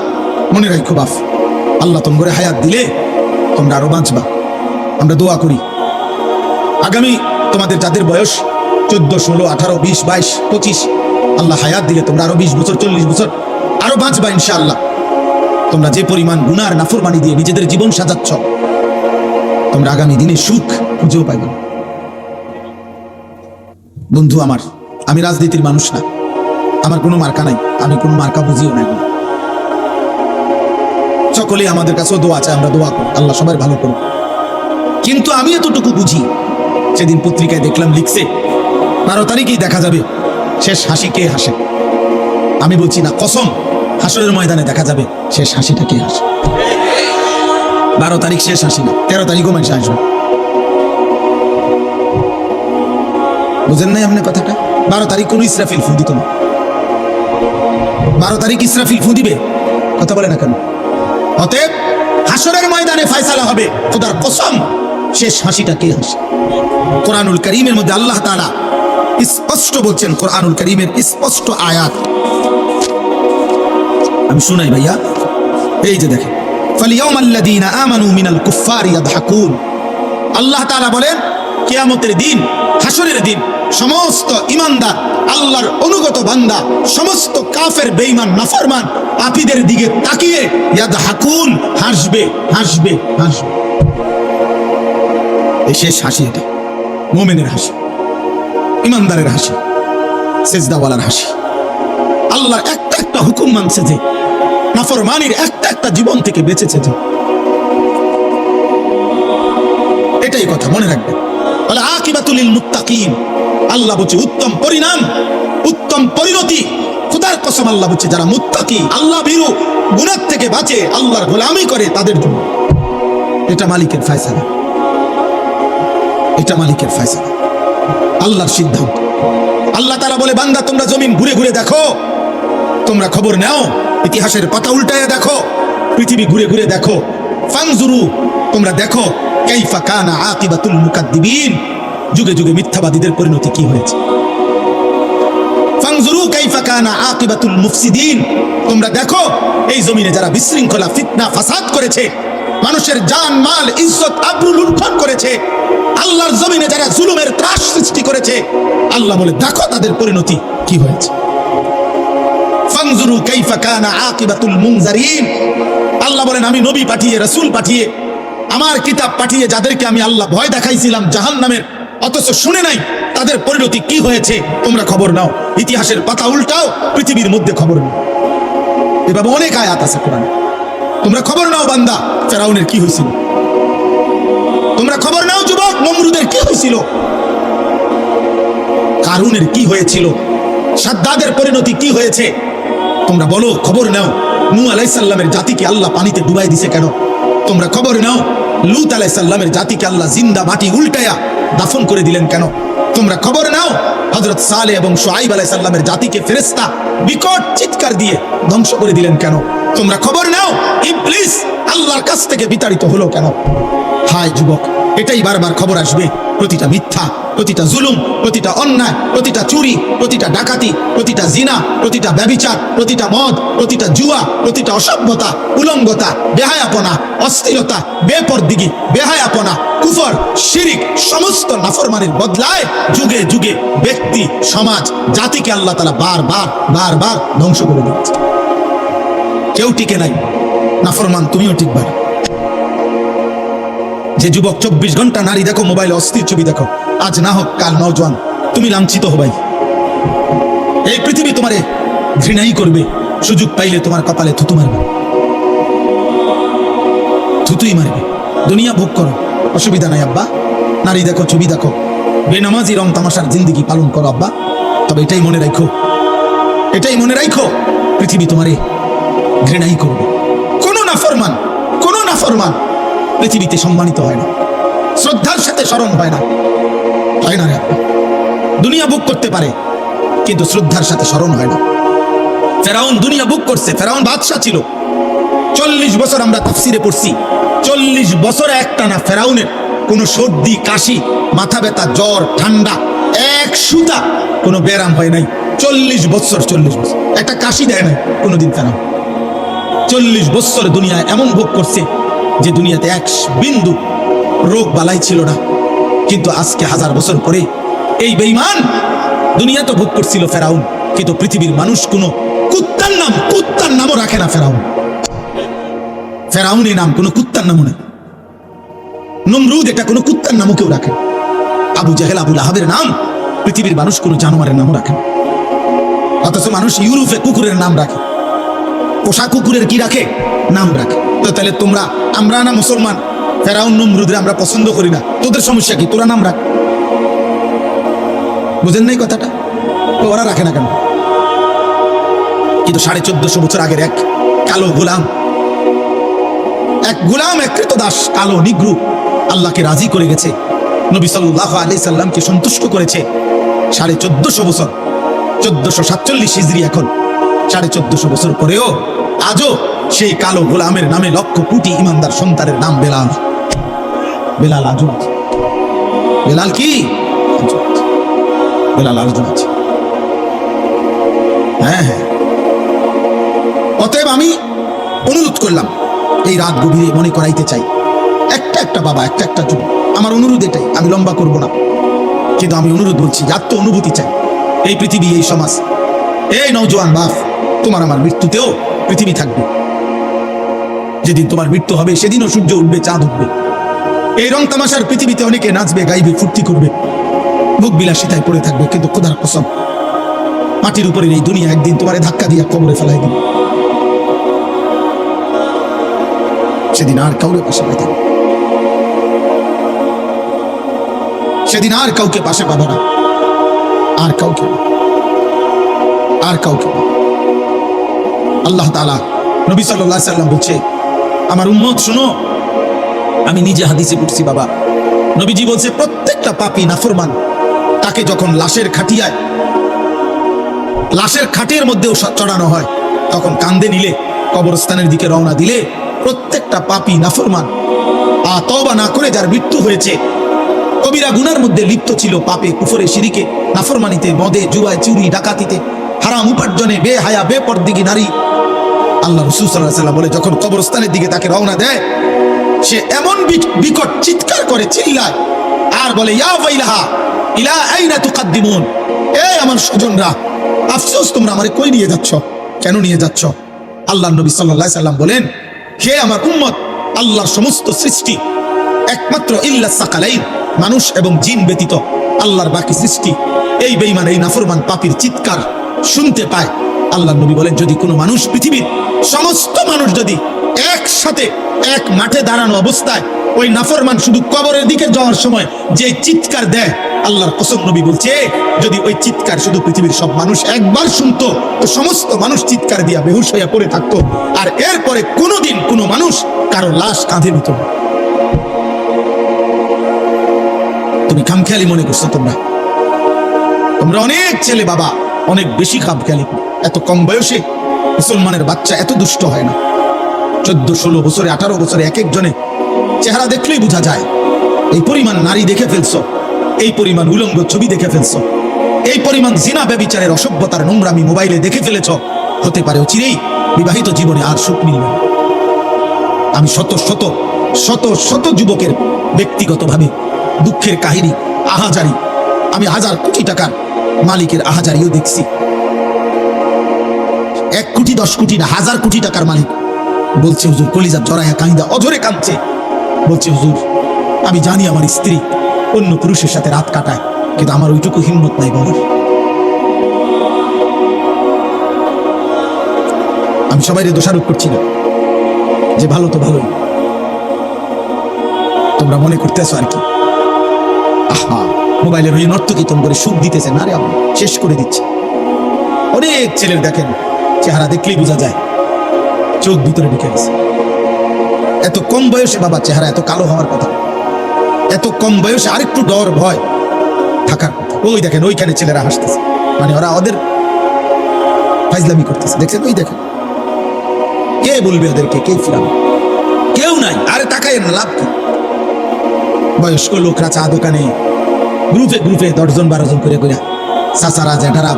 মনে রাখো, বাপ আল্লাহ তোমরা হায়াত দিলে তোমরা আরো বাঁচবা। আমরা দোয়া করি আগামী তোমাদের যাদের বয়স 14, 16, 18, 20, 22, 25, আল্লাহ হায়াত দিলে তোমরা আরো 20 বছর 40 বছর আরো বাঁচবা ইনশাআল্লাহ। তোমরা যে পরিমাণ গুনার নাফরমানি দিয়ে নিজেদের জীবন সাজাচ্ছ, তোমরা আগামী দিনে সুখ খুঁজেও পাইবে। বন্ধু আমার, আমি রাজনীতির মানুষ না, আমার কোনো মার্কা নাই, আমি কোনো মার্কা বুঝিও না। সকলে আমাদের কাছেও দোয়া চায়, আমরা দোয়া করি আল্লাহ সবাই ভালো করুক। কিন্তু আমি এতটুকু বুঝি, সেদিন পত্রিকায় দেখলাম লিখছে 12 তারিখেই দেখা যাবে শেষ হাসি কে হাসে। আমি বলছি না, কসম, হাসরের ময়দানে দেখা যাবে শেষ হাসিটা কে হাসে। 12 তারিখ শেষ হাসি না, 13 তারিখও মানুষ আসবে। বুঝেন নাই আপনি কথাটা? 12 তারিখ কোন ইসরাফিল ফু দিত না। 12 তারিখ ইসরাফিল ফু দিবে, কথা বলে না কেন? অতএব হাসরের ময়দানে ফয়সালা হবে। খোদার কসম, শেষ হাসিটা কে হাসি? কোরআনুল কারীমের মধ্যে আল্লাহ তাআলা স্পষ্ট বলছেন, কোরআনুল কারীমের স্পষ্ট আয়াত আমি শুনাই ভাইয়া। এই যে দেখেন, ফালিয়াউমাল্লাযীনা আমানু মিনাল কুফফারি ইয়াদহাকুন। আল্লাহ তাআলা বলেন কিয়ামতের দিন, হাসরের দিন সমস্ত ঈমানদার আল্লাহর অনুগত বান্দা সমস্ত কাফের বেঈমান নাফরমান পাপীদের দিকে তাকিয়ে ইয়াদহাকুন, হাসবে হাসবে হাসবে। এই শেষ হাসি, এটা মুমিনের হাসি, ঈমানদারের হাসি, সিজদাওয়ালার হাসি। আল্লাহর একটা একটা হুকুম মানছে যে, নাফরমানির একটা একটা জীবন থেকে বেঁচেছে যে, এটাই কথা মনে রাখবেন। বলে আকিবাতুল লিল মুত্তাকিন, আল্লাহ বলছে উত্তম পরিণাম, উত্তম পরিণতি। খোদার কসম আল্লাহ বলছে যারা মুত্তাকি, আল্লাহ ভীরু, গুনাহ থেকে বাঁচে, আল্লাহর গোলামি করে তাদের জন্য। এটা মালিকের ফয়সালা, এটা মালিকের ফয়সালা, আল্লাহর সিদ্ধান্ত। আল্লাহ তাআলা বলে বান্দা তোমরা জমিন ঘুরে ঘুরে দেখো, তোমরা খবর নাও, ইতিহাসের পাতা উল্টায় দেখো, পৃথিবী ঘুরে ঘুরে দেখো। ফানজুরু, তোমরা দেখো, কাইফা কানা আকিবাতুল মুকাদ্দিবিন, যুগে যুগে মিথ্যাবাদীদের পরিণতি কি হয়েছে। ফানজুরু কাইফা কানা আকিবাতুল মুফসিদিন, তোমরা দেখো এই জমিনে যারা বিশৃঙ্খলা, ফিতনা, ফাসাদ করেছে, মানুষের জান মাল ইজ্জত আবরু লুণ্ঠন করেছে, আল্লাহর জমিনে যারা জুলুমের ত্রাস সৃষ্টি করেছে, আল্লাহ বলে দেখো তাদের পরিণতি কি হয়েছে। ফানজুরু কাইফা কানা আকিবাতুল মুনজারিন, আল্লাহ বলেন আমি নবী পাঠিয়ে, রাসূল পাঠিয়ে, আমার কিতাব পাঠিয়ে যাদেরকে আমি আল্লাহ ভয় দেখাইছিলাম জাহান্নামের, অথচ শুনে নাই তাদের পরিণতি কি হয়েছে, তোমরা খবর নাও। ইতিহাসের পাতা উল্টাও, পৃথিবীর মধ্যে খবর নাও। এভাবে অনেক আয়াত আছে কোরআনে। তোমরা খবর নাও বান্দা, ফেরাউনের কি হয়েছিল। তোমরা খবর নাও যুবক, নমরুদের কি হয়েছিল, কারুনের কি হয়েছিল, সাদ্দাদের পরিণতি কি হয়েছে। তোমরা বলো, খবর নাও নূহ আলাইহিস সালামের জাতিকে আল্লাহ পানিতে ডুবাই দিছে কেন। তোমরা খবর নাও লূত আলাইহিস সালামের জাতিকে আল্লাহ জিন্দা মাটি উল্টায়া দাফন করে দিলেন কেন। তোমরা খবর নাও হযরত সালেহ এবং শুআইব আলাইহিস সালামের জাতিকে ফেরেশতা বিকট চিৎকার দিয়ে ধ্বংস করে দিলেন কেন। তোমরা খবর নাও ইবলিস আল্লাহর কাছ থেকে বিতাড়িত হলো কেন। হায় যুবক, এটাই বারবার খবর আসবে। প্রতিটা মিথ্যা, প্রতিটা জুলুম, প্রতিটা অন্যায়, প্রতিটা চুরি, প্রতিটা ডাকাতি, প্রতিটা জিনা, প্রতিটা ব্যভিচার, প্রতিটা মদ, প্রতিটা জুয়া, প্রতিটা অসভ্যতা, উলঙ্গতা, বেহায়াপনা, অস্থিরতা, বেপরদিগি, বেহায়াপনা, কুফর, শিরিক, সমস্ত নাফরমানির বদলায় যুগে যুগে ব্যক্তি, সমাজ, জাতিকে আল্লাহ তাআলা বারবার বারবার ধ্বংস করে দিচ্ছে। কেউ টিকে নাই, নাফরমান তুমিও টিকবা না। যে যুবক 24 ঘন্টা নারী দেখো, মোবাইলে অস্থির ছবি দেখো, আজ না হোক কাল নওজোয়ান, তুমি লাঞ্ছিত হবাই। এই পৃথিবী তোমারে ঘৃণাই করবে, সুযোগ পাইলে তোমার কপালে থুতু মারবে, থুতুই মারবে। দুনিয়া ভোগ করো, অসুবিধা নাই আব্বা, নারী দেখো, ছবি দেখো, বেনামাজি রং তামাশার জিন্দিগি পালন করো আব্বা। তবে এটাই মনে রাখো, এটাই মনে রাখো, পৃথিবী তোমারে ঘৃণাই করবে। কোন নাফরমান পৃথিবীতে সম্মানিত হয় না, শ্রদ্ধার সাথে স্মরণ হয় না, হয় না রে। দুনিয়া ভোগ করতে পারে কিন্তু শ্রদ্ধার সাথে স্মরণ হয় না। ফেরাউন দুনিয়া ভোগ করছে, ফেরাউন বাদশা ছিল। 40 বছর আমরা তাফসিরে পড়ছি, 40 বছরে একটা না ফেরাউনের কোনো সর্দি, কাশি, মাথা ব্যথা, জ্বর, ঠান্ডা, এক সুতা কোনো ব্যারাম হয় নাই। 40 বছর একটা কাশি দেয় নাই কোনোদিন ফেরাউন। 40 বছর দুনিয়ায় এমন ভোগ করছে যে দুনিয়াতে এক বিন্দু রোগ বালাই ছিল না। কিন্তু আজকে 1000 বছর পরে এই বেঈমান দুনিয়া তো ভোগ করছিল ফেরাউন, কিন্তু পৃথিবীর মানুষ কোনো কুত্তার নামও রাখে না। ফেরাউনের নাম কোনো কুত্তার নামও নেই। নমরুদ এটা কোনো কুত্তার নামও কেউ রাখে। আবু জাহেল, আবু লাহাবের নাম পৃথিবীর মানুষ কোনো জানোয়ারের নামও রাখে না। অথচ মানুষ ইউরোপে কুকুরের নাম রাখে, পোষা কুকুরের কি রাখে, নাম রাখে। তো তাহলে তোমরা, আমরা না মুসলমান, ফেরাউন নমরুদের আমরা পছন্দ করি না, তোদের সমস্যা কি, তোরা নাম রাখ। বুঝেন নাই কথাটা? ওরা রাখে না কেন? কিন্তু 1450 বছর আগের এক কালো গোলাম, এক গোলাম, এক ক্রীতদাস, কালো নিগ্রু, আল্লাহকে রাজি করে গেছে, নবী সাল্লাল্লাহু আলাইহি সাল্লামকে সন্তুষ্ট করেছে 1450 বছর, 1447 হিজরি, এখন 1450 বছর পরেও আজও সেই কালো গোলামের নামে লক্ষ কোটি ইমানদার সন্তানের নাম বেলাল। বেলাল আজও আছে। বেলাল কি? বেলাল আজও আছে। হ্যাঁ হ্যাঁ। অতএব আমি অনুরোধ করলাম, এই রাত গভীরে মনে করাইতে চাই, একটা বাবা, একটা যুবক, আমার অনুরোধ এটাই, আমি লম্বা করব না, কিন্তু আমি অনুরোধ বলছি, আত্ম অনুভূতি চাই। এই পৃথিবী, এই সমাজ, এই নওজোয়ান বাপ, তোমার আমার মৃত্যুতেও পৃথিবী থাকবে। যেদিন তোমার মৃত্যু হবে সেদিনও সূর্য উঠবে, চাঁদ উঠবে। এই রং তামাশার পৃথিবীতে অনেকে নাচবে, গাইবে, ফুর্তি করবে, ভোগ বিলাসিতায় পড়ে থাকবে, কিন্তু খোদার কসম, মাটির উপরে এই দুনিয়া একদিন তোমারে ধাক্কা দিয়ে কবরে ফেলাই দিবে। সেদিন আর কাউরে পাশে পাইতে, সেদিন আর কাউকে পাশে পাবে না, আর কাউকে, আর কাউকে। আল্লাহ তাআলা, নবী সাল্লাল্লাহু আলাইহি সাল্লাম বলছে, আমার উম্মত শুনো, আমি নিজে হাদিসে পড়ছি বাবা, নবীজি বলছে, প্রত্যেকটা পাপী নাফরমান তাকে যখন লাশের খাটিয়ায়, লাশের খাটের মধ্যেও চড়ানো হয়, তখন কান্দে নিলে, কবরস্থানের দিকে রওনা দিলে, প্রত্যেকটা পাপী নাফরমান তওবা না করে যার মৃত্যু হয়েছে, কবিরা গুনার মধ্যে লিপ্ত ছিল, পাপে, কুফরে, শিরিকে, নাফরমানিতে, মদে, জুয়ায়, চুরি, ডাকাতিতে, হারাম উপার্জনে, বেহায়া, বেপরদিগী নারী, আল্লাহ রাসূল সাল্লাল্লাহু আলাইহি ওয়াসাল্লাম বলে, যখন কবরস্থানের দিকে তাকে রওনা দেয়, সে এমন বিকট চিৎকার করে, চিল্লায়, আর বলে, ইয়া ওয়াইলাহা ইলা আইনা তুকাদ্দিমুন, এই আমার স্বজনরা, আফসোস, তোমরা আমারে কই নিয়ে যাচ্ছ, কেন নিয়ে যাচ্ছ? আল্লাহর নবী সাল্লাল্লাহু আলাইহি ওয়াসাল্লাম বলেন, হে আমার উম্মত, আল্লাহর সমস্ত সৃষ্টি একমাত্র ইল্লা সাকালাইন, মানুষ এবং জিন ব্যতীত আল্লাহর বাকি সৃষ্টি এই বেঈমান, এই নাফরমান পাপীর চিৎকার শুনতে পায়। আল্লাহর নবী বলেন, যদি কোনো মানুষ, পৃথিবীর সমস্ত মানুষ যদি একসাথে এক মাঠে দাঁড়ানো অবস্থায় ওই নাফরমান শুধু কবরের দিকে যাওয়ার সময় যে চিৎকার দেয়, আল্লাহর কসম, নবী বলছে, যদি ওই চিৎকার শুধু পৃথিবীর সব মানুষ একবার শুনতো, তো সমস্ত মানুষ চিৎকার দিয়া বেহুশ হইয়া পড়ে থাকতো, আর এরপরে কোনোদিন কোনো মানুষ কারো লাশ কাঁধে নিত না। তুমি খামখেয়ালি মনে করছো, তোমরা অনেক ছেলে বাবা, অনেক বেশি খামখেয়ালি। এত কম বয়সে মুসলমানের বাচ্চা এত দুষ্ট হয় না। 14-16 বছরে, 18 বছরে এক একজনে চেহারা দেখলেই বোঝা যায়। এই পরিমাণ নারী দেখে ফেলছো, এই পরিমাণ উলঙ্গ ছবি দেখে ফেলছো, এই পরিমাণ জিনা ব্যভিচারের, অসভ্যতার, নোংরামি মোবাইলে দেখে ফেলেছ, হতে পারে অচিরেই বিবাহিত জীবনে আর সুখ মিলবে না। আমি শত শত শত শত যুবকের ব্যক্তিগতভাবে দুঃখের কাহিনী, আহাজারি, আমি 1000 কোটি টাকার মালিকের আহাজারিও দেখছি। 1 কোটি 10 কোটি না, 1000 কোটি টাকার মালিক বলছে, হুজুর, কলিজা জড়াইয়া কাঁদা অঝরে কাঁদছে, বলছে, হুজুর, আমি জানি আমার স্ত্রী অন্য পুরুষের সাথে রাত কাটায়, কিন্তু আমার ওইটুকু হিম্মত নাই বলার। আমি সবাই দোষারোপ করছি না, যে ভালো তো ভালোই, তোমরা মনে করতেছো আর কি, আহা, মোবাইলের ওই নর্তকী তোম করে সুখ দিতেছে না রে, আমরা শেষ করে দিচ্ছে। অনেক ছেলের দেখেন চেহারা দেখলেই বোঝা যায় চোখ ভিতরে ঢুকে গেছে। এত কম বয়সে বাবা চেহারা এত কালো হওয়ার কথা, এত কম বয়সে আরেকটু ডর ভয় থাকার কথা। ওই দেখেন ওইখানে ছেলেরা হাসতেছে, মানে ওরা ওদের ফাইজলামি করতেছে, দেখছেন? ওই দেখেন, কে বলবে ওদেরকে, কে ফিরাবে? কেউ নাই। আরে তাকায় না, লাভ কি? বয়স্ক লোকরা চা দোকানে গ্রুপে গ্রুপে 10-12 জন করে করে চাচারা জ্যাঠারা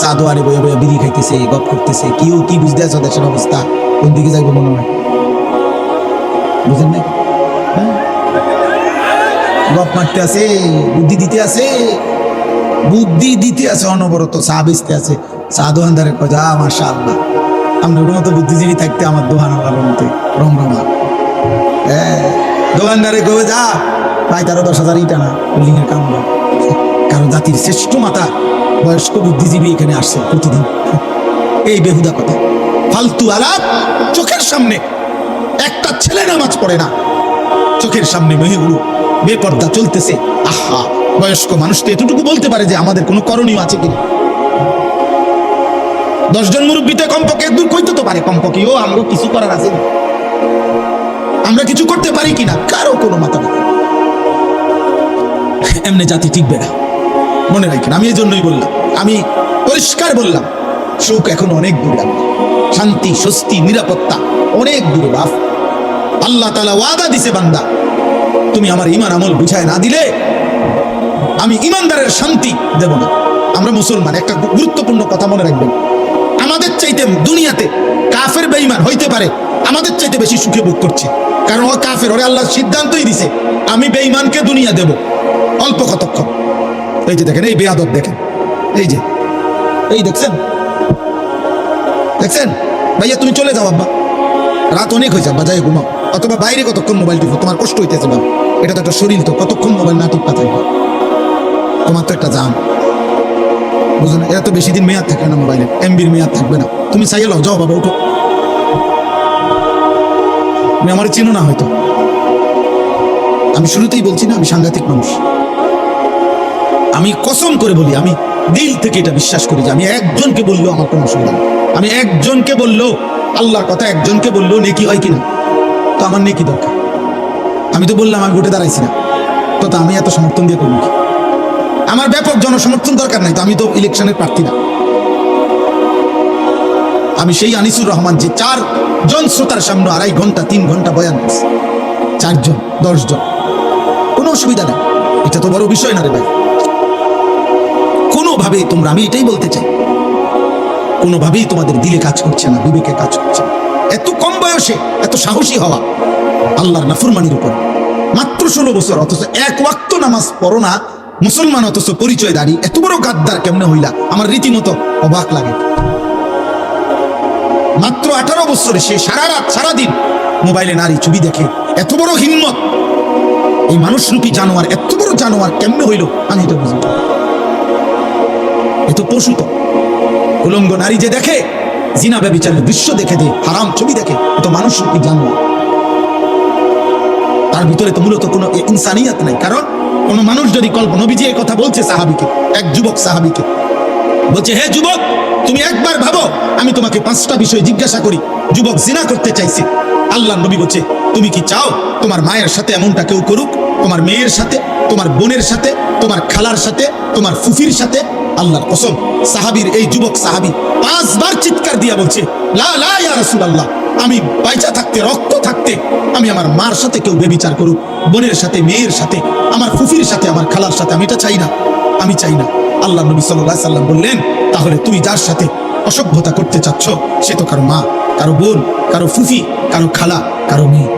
চা দোয়ারে বয়ে বয়ে বিড়ি খাইতেছে, গপ করতেছে। কেউ কি বুঝতে আছো দেশের অবস্থা কোন দিকে যাইবো মনে হয়? বুঝেন না? গপ মারতে আছে, বুদ্ধি দিতে আছে, বুদ্ধি দিতে আছে, অনবরত চা বেচতে আছে। চা দোকানদারে কয়, যা মাশাআল্লাহ, আমরা ওর মতো বুদ্ধিজীবী থাকতে আমার দোকান আলার মতো রমরমা। দোকানদারে কবে, যা ভাই, তারও 10,000 ইটা না বিল্ডিং এর কাম। কারণ জাতির শ্রেষ্ঠ মাতা বয়স্ক বুদ্ধিজীবী এখানে আসছে প্রতিদিন। এই বেহুদা কথা, ফালতু আলাপ। চোখের সামনে একটা ছেলে নামাজ পড়ে না, চোখের সামনে মেয়েগুলো বেপর্দা চলতেছে। আহা, বয়স্ক মানুষ তো এতটুকু বলতে পারে যে আমাদের কোনো করণীয় আছে কিনা। 10 জন মুরব্বীতে কমপক্ষে দূর কইতে তো পারে, কমপক্ষে ও আমগো কিছু করার আছে। আমরা কিছু করতে পারি কিনা কারো কোনো মাথা ব্যথা নেই। এমনি জাতি টিকবে না, মনে রাখেন। আমি এই জন্যই বললাম, আমি পরিষ্কার বললাম, সুখ এখন অনেক দূরে, শান্তি স্বস্তি নিরাপত্তা অনেক দূরে বাপ। আল্লাহ তাআলা ওয়াদা দিছে, বান্দা তুমি আমার ঈমান আমল বুঝায় না দিলে আমি ঈমানদারের শান্তি দেব না। আমরা মুসলমান, একটা গুরুত্বপূর্ণ কথা মনে রাখবেন, আমাদের চাইতে দুনিয়াতে কাফের বেঈমান হইতে পারে আমাদের চাইতে বেশি সুখে ভোগ করছে, কারণ ও কাফের, ওরে আল্লাহ সিদ্ধান্তই দিছে আমি বেঈমানকে দুনিয়া দেব অল্প কতক্ষণ। এই যে দেখেন, এই বেয়াদব দেখেন, এই যে এই দেখছেন দেখছেন ভাইয়া, তুমি চলে যাও আব্বা, রাত অনেক হয়েছে আব্বা, যাই ঘুমাও, অথবা বাইরে কতক্ষণ মোবাইল টিপো, তোমার কষ্ট হইতেছে বাবা, এটা তো একটা শরীর, তো কতক্ষণ মোবাইল না টিপা থাকবে, তোমার তো একটা জান, বুঝো না? এরা তো বেশি দিন মেয়াদ থাকে না, মোবাইলে এমবির মেয়াদ থাকবে না, তুমি চাইয়ে লও, যাও বাবা উঠো। তুমি আমার চিনো না হয়তো, আমি শুরুতেই বলছি না আমি সাংঘাতিক মানুষ, আমি কসম করে বলি, আমি দিল থেকে এটা বিশ্বাস করি যে আমি একজনকে বললেও আমার কোনো অসুবিধা নেই, আমি একজনকে বললেও আল্লাহর কথা একজনকে বললেও নেকি হয় কিনা, তো আমার নেকি দরকার। আমি তো বললাম আমি ভোটে দাঁড়াইছি না, তো আমি এত সমর্থন দিয়ে করবো কি? আমার ব্যাপক জনসমর্থন দরকার নাই, তো আমি তো ইলেকশনের প্রার্থী না। আমি সেই আনিসুর রহমান যে 4 জন শ্রোতার সামনে 2.5 ঘন্টা 3 ঘন্টা বয়ান করছে, 4 জন 10 জন, কোনো অসুবিধা নেই, এটা তো বড় বিষয় না রে ভাই। কোনোভাবেই তোমরা, আমি এটাই বলতে চাই, কোনোভাবেই তোমাদের দিলে কাজ করছে না, বিবেকে কাজ করছে না। এত কম বয়সে এত সাহসী হওয়া আল্লাহর নাফরমানির উপর, মাত্র 16 বছর, অথচ 1 ওয়াক্ত নামাজ পড়ো না মুসলমান, অথচ পরিচয় দাঁড়ি, এত বড় গাদ্দার কেমনে হইলা? আমার রীতিমতো অবাক লাগে। মাত্র 18 বছরে সে সারা রাত সারাদিন মোবাইলে নারী ছবি দেখে, এত বড় হিম্মত! এই মানুষরূপী জানোয়ার, এত বড় জানোয়ার কেমনে হইল আমি এটা বুঝি। এত পশু তো, উলঙ্গ নারী যে দেখে, জিনা ব্যভিচারের দৃশ্য দেখে দে, হারাম ছবি দেখে, এত মানুষরূপী জানোয়ার। তার ভিতরে তো মূলত কোনো ইনসানিয়াত নাই। কারণ কোন মানুষ যদি নবীজি এই কথা বলছে সাহাবীকে, এক যুবক সাহাবীকে বলছে, হে যুবক, তুমি একবার ভাবো, আমি তোমাকে 5টা বিষয় জিজ্ঞাসা করি। যুবক জিনা করতে চাইছে, আল্লাহ নবী বলছে, তুমি কি চাও তোমার মায়ের সাথে এমনটা কেউ করুক? তোমার মেয়ের সাথে, তোমার বোনের সাথে, তোমার খালার সাথে, তোমার ফুফির সাথে? আল্লাহর কসম, সাহাবীর এই যুবক সাহাবী 5 বার চিৎকার দিয়া বলছে, লা লা ইয়া রাসূলুল্লাহ, আমি বাইচা থাকতে, রক্ত থাকতে আমি আমার মার সাথে কেউ ব্যভিচার করুক, বোনের সাথে, মেয়ের সাথে, আমার ফুফির সাথে, আমার খালার সাথে, আমি এটা চাই না, আমি চাই না। আল্লাহ নবী সাল্লাল্লাহু আলাইহি সাল্লাম বললেন, তাহলে তুমি যার সাথে অসভ্যতা করতে চাচ্ছ সে তো কারো মা, কারো বোন, কারো ফুফি, কারো খালা, কারো মেয়ে।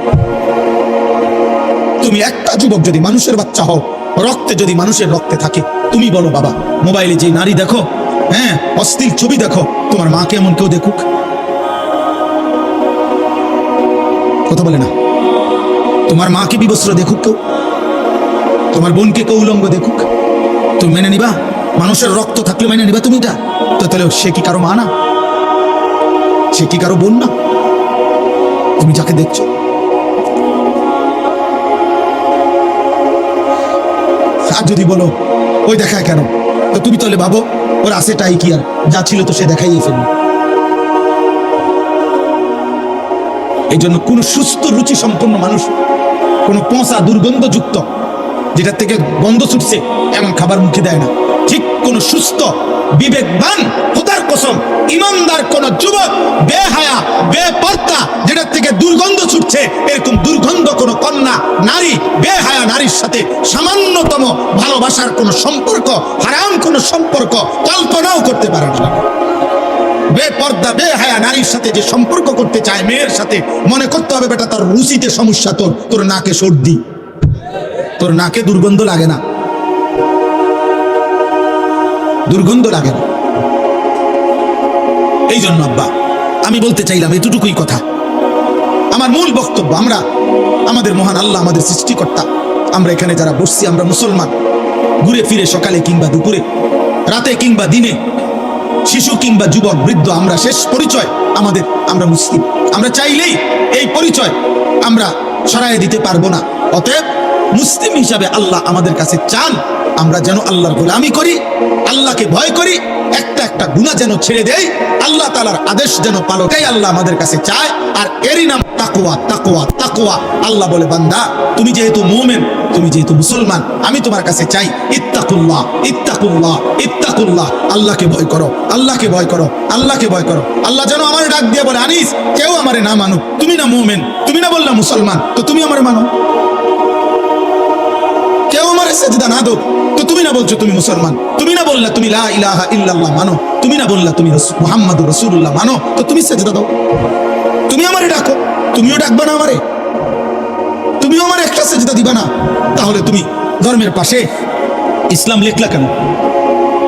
তুমি একটা যুবক যদি মানুষের বাচ্চা হও, রক্তে যদি মানুষের রক্তে থাকে, তুমি বলো বাবা, মোবাইলে যে নারী দেখো, হ্যাঁ অশ্লীল ছবি দেখো, তোমার মাকে এমন কেউ দেখুক? কথা বলে না। তোমার মাকে বিবস্ত্র দেখুক কেউ? তোমার বোনকে কেউ উলঙ্গ দেখুক? তুমি মেনে নিবা? মানুষের রক্ত থাকলে মেনে নিবা তুমি এটা? তো তাহলে সে কি কারো মা না? সে কি কারো বোন না? তুমি যাকে দেখছো, আর যদি বলো ওই দেখায় কেন, তো তুমি তাহলে ভাবো ওর আছেটাই কি, আর যা ছিল তো সে দেখাইয়ে ফেলবে। এই জন্য কোন সুস্থ রুচি সম্পন্ন মানুষ, কোন পচা দুর্গন্ধযুক্ত যেটার থেকে গন্ধ ছুটছে এমন খাবার মুখে দেয় না। ঠিক কোন সুস্থ বিবেকবান, খোদার কসম ইমানদার কোন যুবক, বেহায়া বেপর্দা যেটার থেকে দুর্গন্ধ ছুটছে, এরকম দুর্গন্ধ কোন কন্যা নারী, বেহায়া নারীর সাথে সামান্যতম ভালোবাসার কোন সম্পর্ক, হারাম কোন সম্পর্ক কল্পনাও করতে পারে না। বেপর্দা বেহায়া নারীর সাথে যে সম্পর্ক করতে চায় মেয়ের সাথে, মনে করতে হবে বেটা তার রুচিতে সমস্যা, তোর নাকে সর্দি, তোর নাকে দুর্গন্ধ লাগে না, দুর্গন্ধ লাগে না। এই জন্য আব্বা আমি বলতে চাইলাম এতটুকুই কথা। আমার মূল বক্তব্য, আমরা আমাদের মহান আল্লাহ, আমাদের সৃষ্টিকর্তা, আমরা এখানে যারা বসছি আমরা মুসলমান, ঘুরে ফিরে সকালে কিংবা দুপুরে, রাতে কিংবা দিনে, শিশু কিংবা যুবক বৃদ্ধ, আমরা শেষ পরিচয় আমাদের, আমরা মুসলিম। আমরা চাইলেই এই পরিচয় আমরা সরাইয়ে দিতে পারবো না। অতএব মুসলিম হিসাবে আল্লাহ আমাদের কাছে চান আমরা যেন আল্লাহর গোলামি করি, আল্লাহকে ভয় করি, একটা একটা গুনাহ যেন ছেড়ে দেই, আল্লাহ তাআলার আদেশ যেন পালন। আল্লাহ আমাদের কাছে চায় আর এরই নাম তাকওয়া। তাকওয়া তাকওয়া। আল্লাহ বলে বান্দা তুমি যেহেতু মুমিন, তুমি যেহেতু মুসলমান, আমি তোমার কাছে চাই ইত্তাকুল্লাহ ইত্তাকুল্লাহ ইত্তাকুল্লাহ। আল্লাহকে ভয় করো, আল্লাহকে ভয় করো, আল্লাহকে ভয় করো। আল্লাহ যেন আমার ডাক দিয়ে বলে আনিস কেউ আমারে না মানুক, তুমি না মুমিন, তুমি না বললা মুসলমান, তো তুমি আমারে মানো। কেউ আমারে সেজদা না দাও, তো তুমি না বলছো তুমি মুসলমান, তুমি না বললা তুমি লা ইলাহা ইল্লাল্লাহ মানো, তুমি না বললা তুমি মুহাম্মাদুর রাসূলুল্লাহ মানো, তো তুমি সেজদা দাও। তুমি আমারে ডাকো, তুমিও ডাকবা না আমারে, তুমিও আমার একটা সেজদা দিবা না। তাহলে তুমি ধর্মের পাশে ইসলাম লেখলা কেন?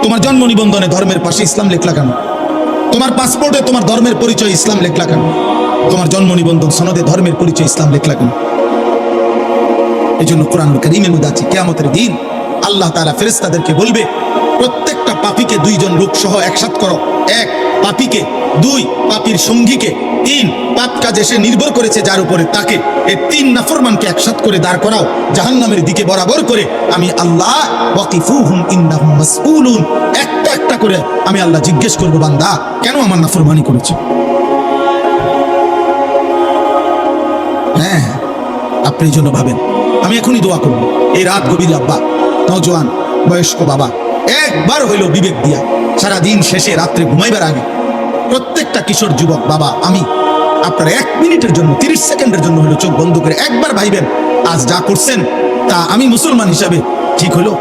তোমার জন্ম নিবন্ধনে ধর্মের পাশে ইসলাম লেখলা কেন? তোমার পাসপোর্টে তোমার ধর্মের পরিচয় ইসলাম লেখলা কেন? তোমার জন্ম নিবন্ধন সনদে ধর্মের পরিচয় ইসলাম লেখলা কেন? এই জন্য কোরআনুল কারীমের মধ্যে আছে কিয়ামতের দিন আল্লাহ তাআলা ফেরেশতাদেরকে বলবে প্রত্যেকটা পাপীকে দুইজন লোক সহ একসাথ করো। এক, পাপীকে; দুই, পাপীর সঙ্গীকে; তিন, পাপ কাজে সে নির্ভর করেছে যার উপরে তাকে। এই তিন নাফরমানকে একসাথ করে দাঁড় করাও জাহান্নামের দিকে বরাবর করে। আমি আল্লাহ ওয়াকিফুহুম ইন্নাহুম মাসউলুন, একটা একটা করে আমি আল্লাহ জিজ্ঞেস করব বান্দা কেন আমার নাফরমানি করেছে। হ্যাঁ, আপনি এই জন্য ভাবেন। আমি এখনই দোয়া করব এই রাত গভীর আব্বা, নওজোয়ান, বয়স্ক বাবা, একবার হইল বিবেক দিয়া সারাদিন শেষে রাত্রে ঘুমাইবার আগে প্রত্যেকটা কিশোর যুবক বাবা, আমি আপনার 1 মিনিটের জন্য 30 সেকেন্ডের জন্য হলো চোখ বন্ধ করে একবার ভাইবেন আজ যা করছেন তা আমি মুসলমান হিসাবে ঠিক হলো?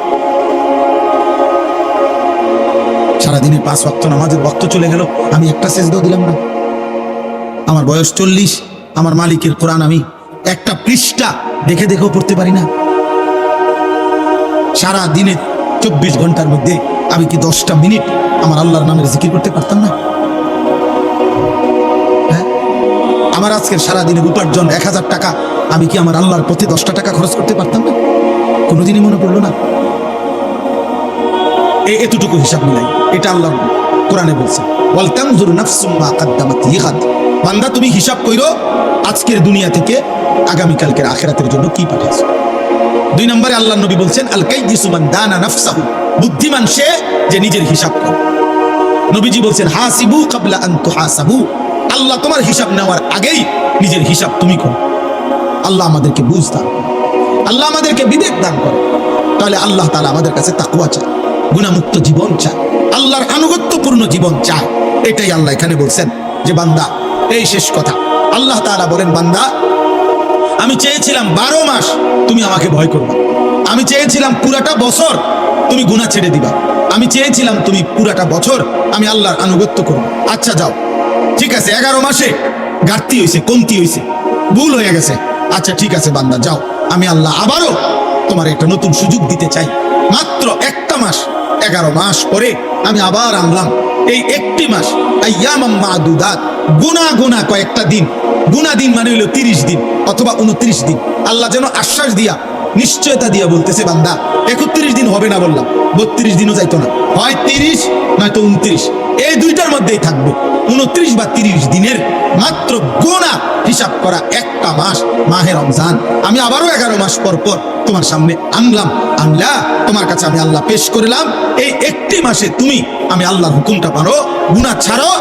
সারাদিনে 5 ওয়াক্ত নামাজের ওয়াক্ত চলে গেল, আমি একটা সেজদাও দিলাম না। আমার বয়স 40, আমার মালিকের কোরআন আমি একটা পৃষ্ঠা দেখে দেখেও পড়তে পারি না। সারা দিনে 24 ঘন্টার মধ্যে আমি কি 10টা মিনিট আমার আল্লাহর নামের জিকির করতে পারতাম না? হ্যাঁ, আমার আজকের সারা দিনের উপার্জন 1000 টাকা, আমি কি আমার আল্লাহর পথে 10টা টাকা খরচ করতে পারতাম না? কোনোদিনই মনে পড়লো না। এতটুকু হিসাব মিলাই, এটা আল্লাহ কোরআনে বলছে ওয়াল তানজুর নাফসুম মা কাদ্দামাত লিগাদ। বান্দা তুমি হিসাব কইরো আজকের দুনিয়া থেকে আগামীকালকের আখিরাতের জন্য কি পাঠাইছো। 2 নম্বরে আল্লাহ নবী বলছেন আল কাইয়িসু মান দানা নাফসাহু, বুদ্ধিমান সে যে নিজের হিসাব করে। নবীজি বলছেন হাসিবু ক্বাবলা আন তুহাসাবু, আল্লাহ তোমার হিসাব নেওয়ার আগেই নিজের হিসাব তুমি করো। আল্লাহ আমাদেরকে বুঝ দান করে, আল্লাহ আমাদেরকে বিবেক দান করে। তাহলে আল্লাহ তাআলা আমাদের কাছে তাকওয়া চায়, গুনাহমুক্ত জীবন চায়, আল্লাহর আনুগত্যপূর্ণ জীবন চায়। এটাই আল্লাহ এখানে বলছেন যে বান্দা এই শেষ কথা। আল্লাহ তাআলা বলেন বান্দা আমি চেয়েছিলাম 12 মাস তুমি আমাকে ভয় করবা, আমি চেয়েছিলাম পুরাটা বছর তুমি গুনাহ ছেড়ে দিবা, আমি চেয়েছিলাম তুমি পুরাটা বছর আমি আল্লাহর আনুগত্য করব। আচ্ছা যাও, ঠিক আছে 11 মাসে ঘাটতি হয়েছে, কমতি হয়েছে, ভুল হয়ে গেছে। আচ্ছা ঠিক আছে বান্দা যাও, আমি আল্লাহ আবারও তোমার একটা নতুন সুযোগ দিতে চাই। মাত্র একটা মাস, 11 মাস পরে আমি আবার আনলাম এই একটি মাস আইয়ামাম মাদুদাত, গুনাহ গুনাহ কয়েকটা দিন, গুনাহ দিন মানে হলো 30 দিন অথবা 29 দিন। আল্লাহ যেন আশ্বাস দিয়া নিশ্চয়তা দিয়া বলতেছে বান্দা 31 দিন হবে না, বললাম 32 দিনও যাইতো না, হয় 30 নয়তো 29, এই দুইটার মধ্যেই থাকবে। 29 বা 30 দিনের মাত্র গুনাহ হিসাব করা একটা মাস মাহে রমজান আমি আবারও 11 মাস পর পর তোমার সামনে আনলাম। আনলা তোমার কাছে আমি আল্লাহ পেশ করলাম, এই একটি মাসে তুমি আমি আল্লাহর হুকুমটা পারো, গুনাহ ছাড়ো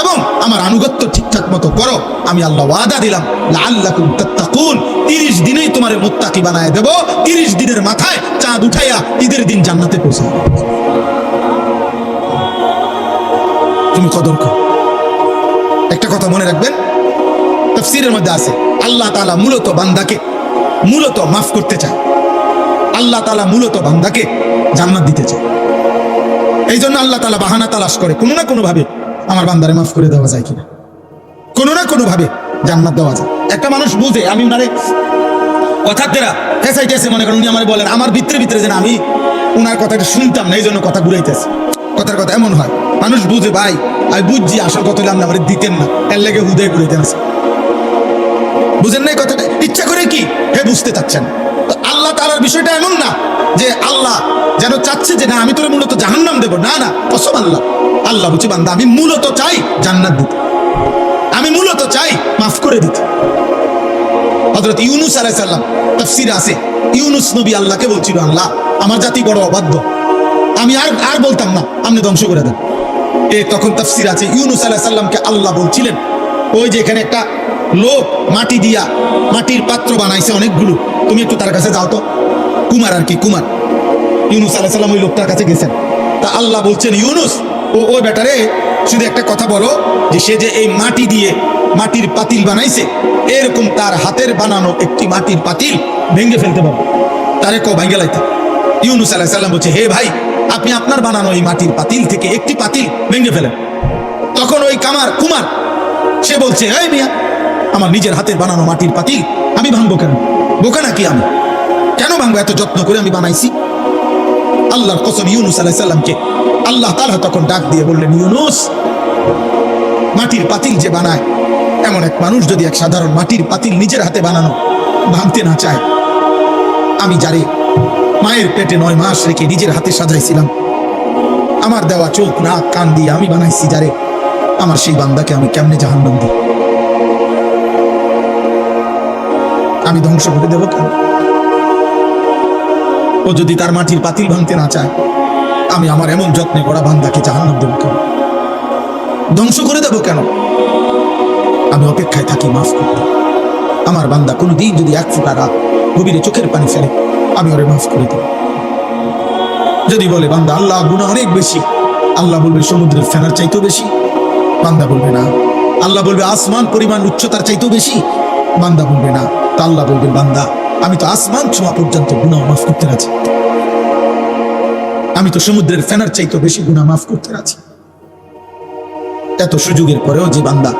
এবং আমার আনুগত্য ঠিকঠাক মতো করো। আমি আল্লাহ ওয়াদা দিলাম লাআল্লাকুম তাত্তাকুন, 30 দিনেই তোমার মুত্তাকি বানায় দেব। 30 দিনের মাথায় চাঁদ উঠাইয়া ঈদের দিন জান্নাতে পৌঁছাবে। তুমি কদর করো। একটা কথা মনে রাখবেন, তাফসীরের মধ্যে আছে আল্লাহ তাআলা মূলত বান্দাকে মূলত মাফ করতে চায়, আল্লাহ তাআলা মূলত বান্দাকে জান্নাত দিতে চায়। এই জন্য আল্লাহ তাআলা বাহানা তালাশ করে কোনো না কোনো ভাবে আমার বান্দারে মাফ করে দেওয়া যায় কিনা, কোনো না কোনো ভাবে জান্নাত দেওয়া যায়। একটা মানুষ বুঝে আমি উনারে কথা তেরা ফেসাইতেছে, মনে করেন উনি আমার বলেন আমার ভিতরে ভিতরে যেন আমি উনার কথাটা শুনতাম না, এই জন্য কথা ঘুরাইতেছে। কথার কথা এমন হয় মানুষ বুঝে ভাই আমি বুঝছি আসল কথা হলে আপনি দিতেন না, এর লেগে হুদয় ঘুরাইতেন আছে। বুঝেন না কথাটা ইচ্ছা করে কি হে বুঝতে চাচ্ছেন। তো আল্লাহ তাআলার বিষয়টা এমন না যে আল্লাহ যেন চাচ্ছে যে না আমি তোরে মূলত জাহান্নাম দেব, না না, কসম আল্লাহ। আল্লাহ বলছে বান্দা আমি মূলত চাই জান্নাত দিতে, আমি মূলত চাই মাফ করে দিতে। হযরত ইউনূস আলাইহিস সালাম তাফসীরে আছে ইউনূস নবী আল্লাহকে বলছিল আল্লাহ আমার জাতি বড় অবাধ্য, আমি আর বলতাম না, আপনি ধ্বংস করে দেন। তখন তাফসীর আছে ইউনূস আলাইহিস সালামকে আল্লাহ বলছিলেন ও ওই যে এখানে একটা লোক মাটি দিয়া মাটির পাত্র বানাইছে অনেকগুলো, তুমি একটু তার কাছে যাও তো। কুমার আর কি, কুমার। ইউনুস আলাইহিস সালাম ওই লোকটার কাছে গেছেন। তা আল্লাহ বলছেন, ইউনুস ও বেটারে শুধু একটা কথা বলো, যে সে যে এই মাটি দিয়ে মাটির পাতিল বানাইছে, এরকম তার হাতের বানানো একটি মাটির পাতিল ভেঙে ফেলতে পারো, তারে কো ভেঙে লাইতে। ইউনুস আলাইহিস সালাম বলছে, হে ভাই, আপনি আপনার বানানো এই মাটির পাতিল থেকে একটি পাতিল ভেঙে ফেলেন। তখন ওই কুমার সে বলছে, এই মিয়া, আমার নিজের হাতের বানানো মাটির পাতিল আমি ভাঙবো কেন? বোকা নাকি আমি? কেন ভাঙবো? এত যত্ন করে আমি বানাইছি। আল্লাহর কসম, ইউনুস আলাইহিস সালামকে আল্লাহ তাআলা তখন ডাক দিয়ে বললেন, ইউনুস, মাটির পাতিল যে বানায়, এমন এক মানুষ যদি এক সাধারণ মাটির পাতিল নিজের হাতে বানানো ভাঙতে না চায়, আমি যারে মায়ের পেটে 9 মাস রেখে নিজের হাতে সাজাইছিলাম, আমার দেওয়া চোখ নাক কান দিয়ে আমি বানাইছি যারে, আমার সেই বান্দাকে আমি কেমনে জাহান্নাম দিই? আমি ধ্বংস করে দেব কেন? ও যদি তার মাটির পাতিল ভাঙতে না চায়, আমি আমার এমন যত্নে করা বান্দাকে জাহান্নাম দেব কেন? ধ্বংস করে দেব কেন? আমি অপেক্ষায় থাকি মাফ করতে। আমার বান্দা কোনোদিন যদি 1 ফোঁটা রাত গভীরে চোখের পানি ফেলে, আমি ওরে মাফ করে দেব। যদি বলে বান্দা আল্লাহ গুনাহ অনেক বেশি, আল্লাহ বলবে সমুদ্রের ফেনার চাইতেও বেশি। বান্দা বলবে না। আল্লাহ বলবে আসমান পরিমাণ উচ্চতার চাইতেও বেশি। বান্দা বলবে না। তা আল্লাহ বলবে, বান্দা আমি তো আসমান ছোঁয়া পর্যন্ত গুনাহ মাফ করতে রাজি, আমি তো সমুদ্রের ফেনার চাইতেও বেশি গুনাহ মাফ করতে রাজি। এত সুযোগের পরেও যে বান্দা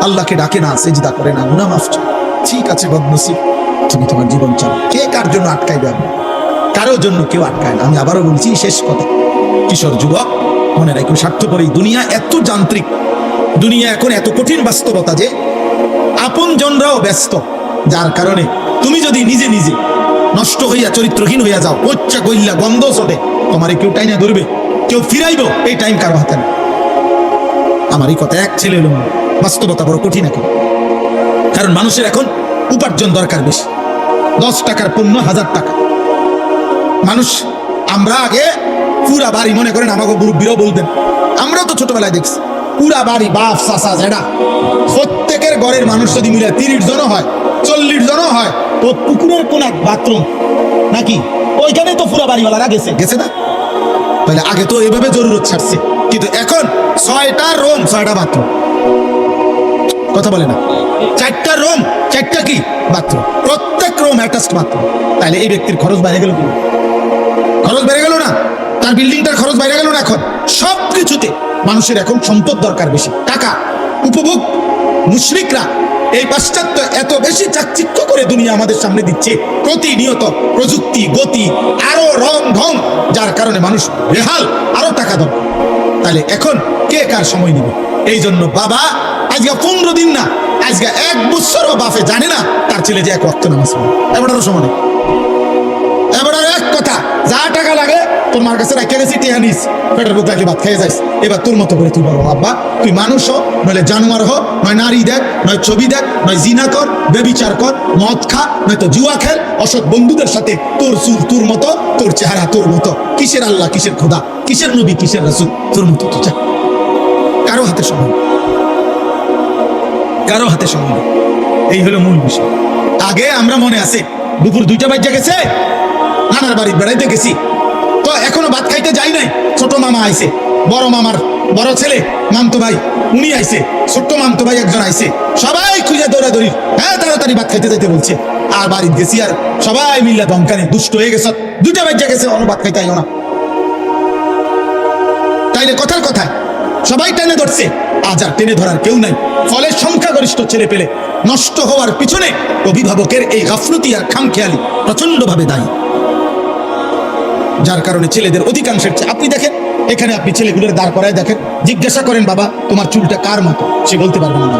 আল্লাহকে ডাকে না, সেজদা করে না, গুনাহ মাফ চায়, ঠিক আছে বদনসিব, তুমি তোমার জীবন চাও। কে কার জন্য আটকাইবে? কারোর জন্য কেউ আটকায় না। আমি আবারও বলছি, শেষ কথা, কিশোর যুবক, মনে রাখো, স্বার্থপর এই দুনিয়া এত যান্ত্রিক, দুনিয়া এখন এত কঠিন বাস্তবতা যে আপন জনরাও ব্যস্ত, যার কারণে তুমি যদি নিজে নিজে নষ্ট হইয়া চরিত্রহীন হইয়া যাও, পচ্চা গইল্লা গন্ধ চটে, তোমারে কেউ টাইনা ধরবে, কেউ ফিরাইব, এই টাইম কারো হাতে না। আমার এই কথা এক ছেলে এলো, বাস্তবতা বড় কঠিন এখন। কারণ মানুষের এখন উপার্জন দরকার বেশি। 10 টাকার পণ্য 1000 টাকা। মানুষ, আমরা আগে পুরা বাড়ি, মনে করেন আমাকে মুরব্বীরাও বলবেন, আমরাও তো ছোটবেলায় দেখছি, পুরা বাড়ি, বাপ চাচা জেঠা, প্রত্যেকের ঘরের মানুষ যদি মিলে 30 জনও হয়, 40 জনও হয়, তো পুকুরের কোন এক বাথরুম নাকি ওইখানে তো পুরা বাড়িওয়ালারা গেছে না? তাহলে আগে তো এভাবে জরুরত ছাড়ছে, কিন্তু এখন 6টা রুম 6টা বাথরুম। কথা বলে না? 4টা রুম 4টা কি বাথরুম, প্রত্যেক রুম অ্যাটাচড বাথরুম। তাহলে এই ব্যক্তির খরচ বাইরে গেল কি? খরচ বেড়ে গেল না? তার বিল্ডিংটার খরচ বাইরে গেল না? এখন সবকিছুতে মানুষের এখন সম্পদ দরকার বেশি, টাকা, উপভোগ। মুশরিকরা এই পাশ্চাত্য এত বেশি চাকচিক্য করে দুনিয়া আমাদের সামনে দিচ্ছে, প্রতিনিয়ত প্রযুক্তি, গতি, আরো রং ঢং, যার কারণে মানুষ বেহাল, আরো টাকা দরকার। তাহলে এখন কে কার সময় নিবে? এই জন্য বাবা আজকে 15 দিন না, আজকে 1 বছরও বাপে জানে না তার ছেলে যে 1 ওয়াক্ত নামাজ পড়ে। এবারও সময় নেই। এবার এক কথা, যা টাকা লাগে তোর মার কাছে রাখিয়ে গেছি, টেহা নিস, পেটের বুক রাখলে ভাত খেয়ে যাইস। এবার তোর মতো করে তুই বলো, আব্বা তুই মানুষ হ, নইলে জানোয়ার হ, নয় নারী দেখ, নয় ছবি দেখ, নয় জিনা কর, বেবিচার কর, মদ খা, নয়তো জুয়া খেল, অসৎ বন্ধুদের সাথে, তোর চুল তোর মতো, তোর চেহারা তোর মতো, কিসের আল্লাহ, কিসের খোদা, কিসের নবী, কিসের রাসূল, তোর মতো তুই চা। কারো হাতে সময়, কারো হাতে সময়। এই হলো মূল বিষয়। আগে আমরা মনে আছে দুপুর 2টা বাজে গেছে, নানার বাড়ি বেড়াইতে গেছি, তো এখনো ভাত খাইতে যাই নাই। ছোট মামা আইছে, বড় মামার বড় ছেলে মামতো ভাই উনি আইছে, ছোট্ট মামতো ভাই একজন আইছে, সবাই খুঁজে দৌড়াদৌড়ি, হ্যাঁ তাড়াতাড়ি ভাত খাইতে যাইতে বলছে। আর বাড়িতে গেছি, আর সবাই মিল্লা দমকানে দুষ্ট হয়ে গেছে, 2টা বাজে গেছে, অন্য ভাত খাইতে আইও না। তাইলে কথার কথায় সবাই টেনে ধরছে, আজ আর টেনে ধরার কেউ নাই। ফলে সংখ্যাগরিষ্ঠ ছেলে পেলে নষ্ট হওয়ার পিছনে অভিভাবকের এই গাফলতি আর খামখেয়ালি প্রচন্ড ভাবে দায়ী, যার কারণে ছেলেদের অধিকাংশের চেয়ে, আপনি দেখেন এখানে, আপনি ছেলেগুলোর দাঁড় করায় দেখেন, জিজ্ঞাসা করেন বাবা তোমার চুলটা কার মতো, সে বলতে পারবে না।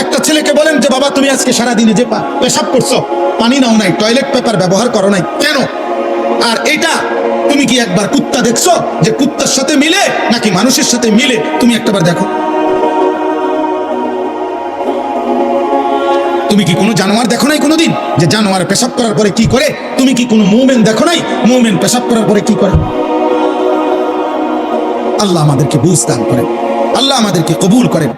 একটা ছেলেকে বলেন যে বাবা তুমি আজকে সারাদিনে যে পেশাব করছো, পানি নাও নাই, টয়লেট পেপার ব্যবহার করো নাই, কেন? আর এটা তুমি কি একবার কুত্তা দেখছো যে কুত্তার সাথে মিলে নাকি মানুষের সাথে মিলে? তুমি একটাবার দেখো। তুমি কি কোনো জানোয়ার দেখো নাই কোনোদিন যে জানোয়ার পেশাব করার পরে কি করে? তুমি কি কোনো মুমিন দেখো নাই মুমিন পেশাব করার পরে কি করে? আল্লাহ আমাদেরকে বুঝ দান করেন, আল্লাহ আমাদেরকে কবুল করেন।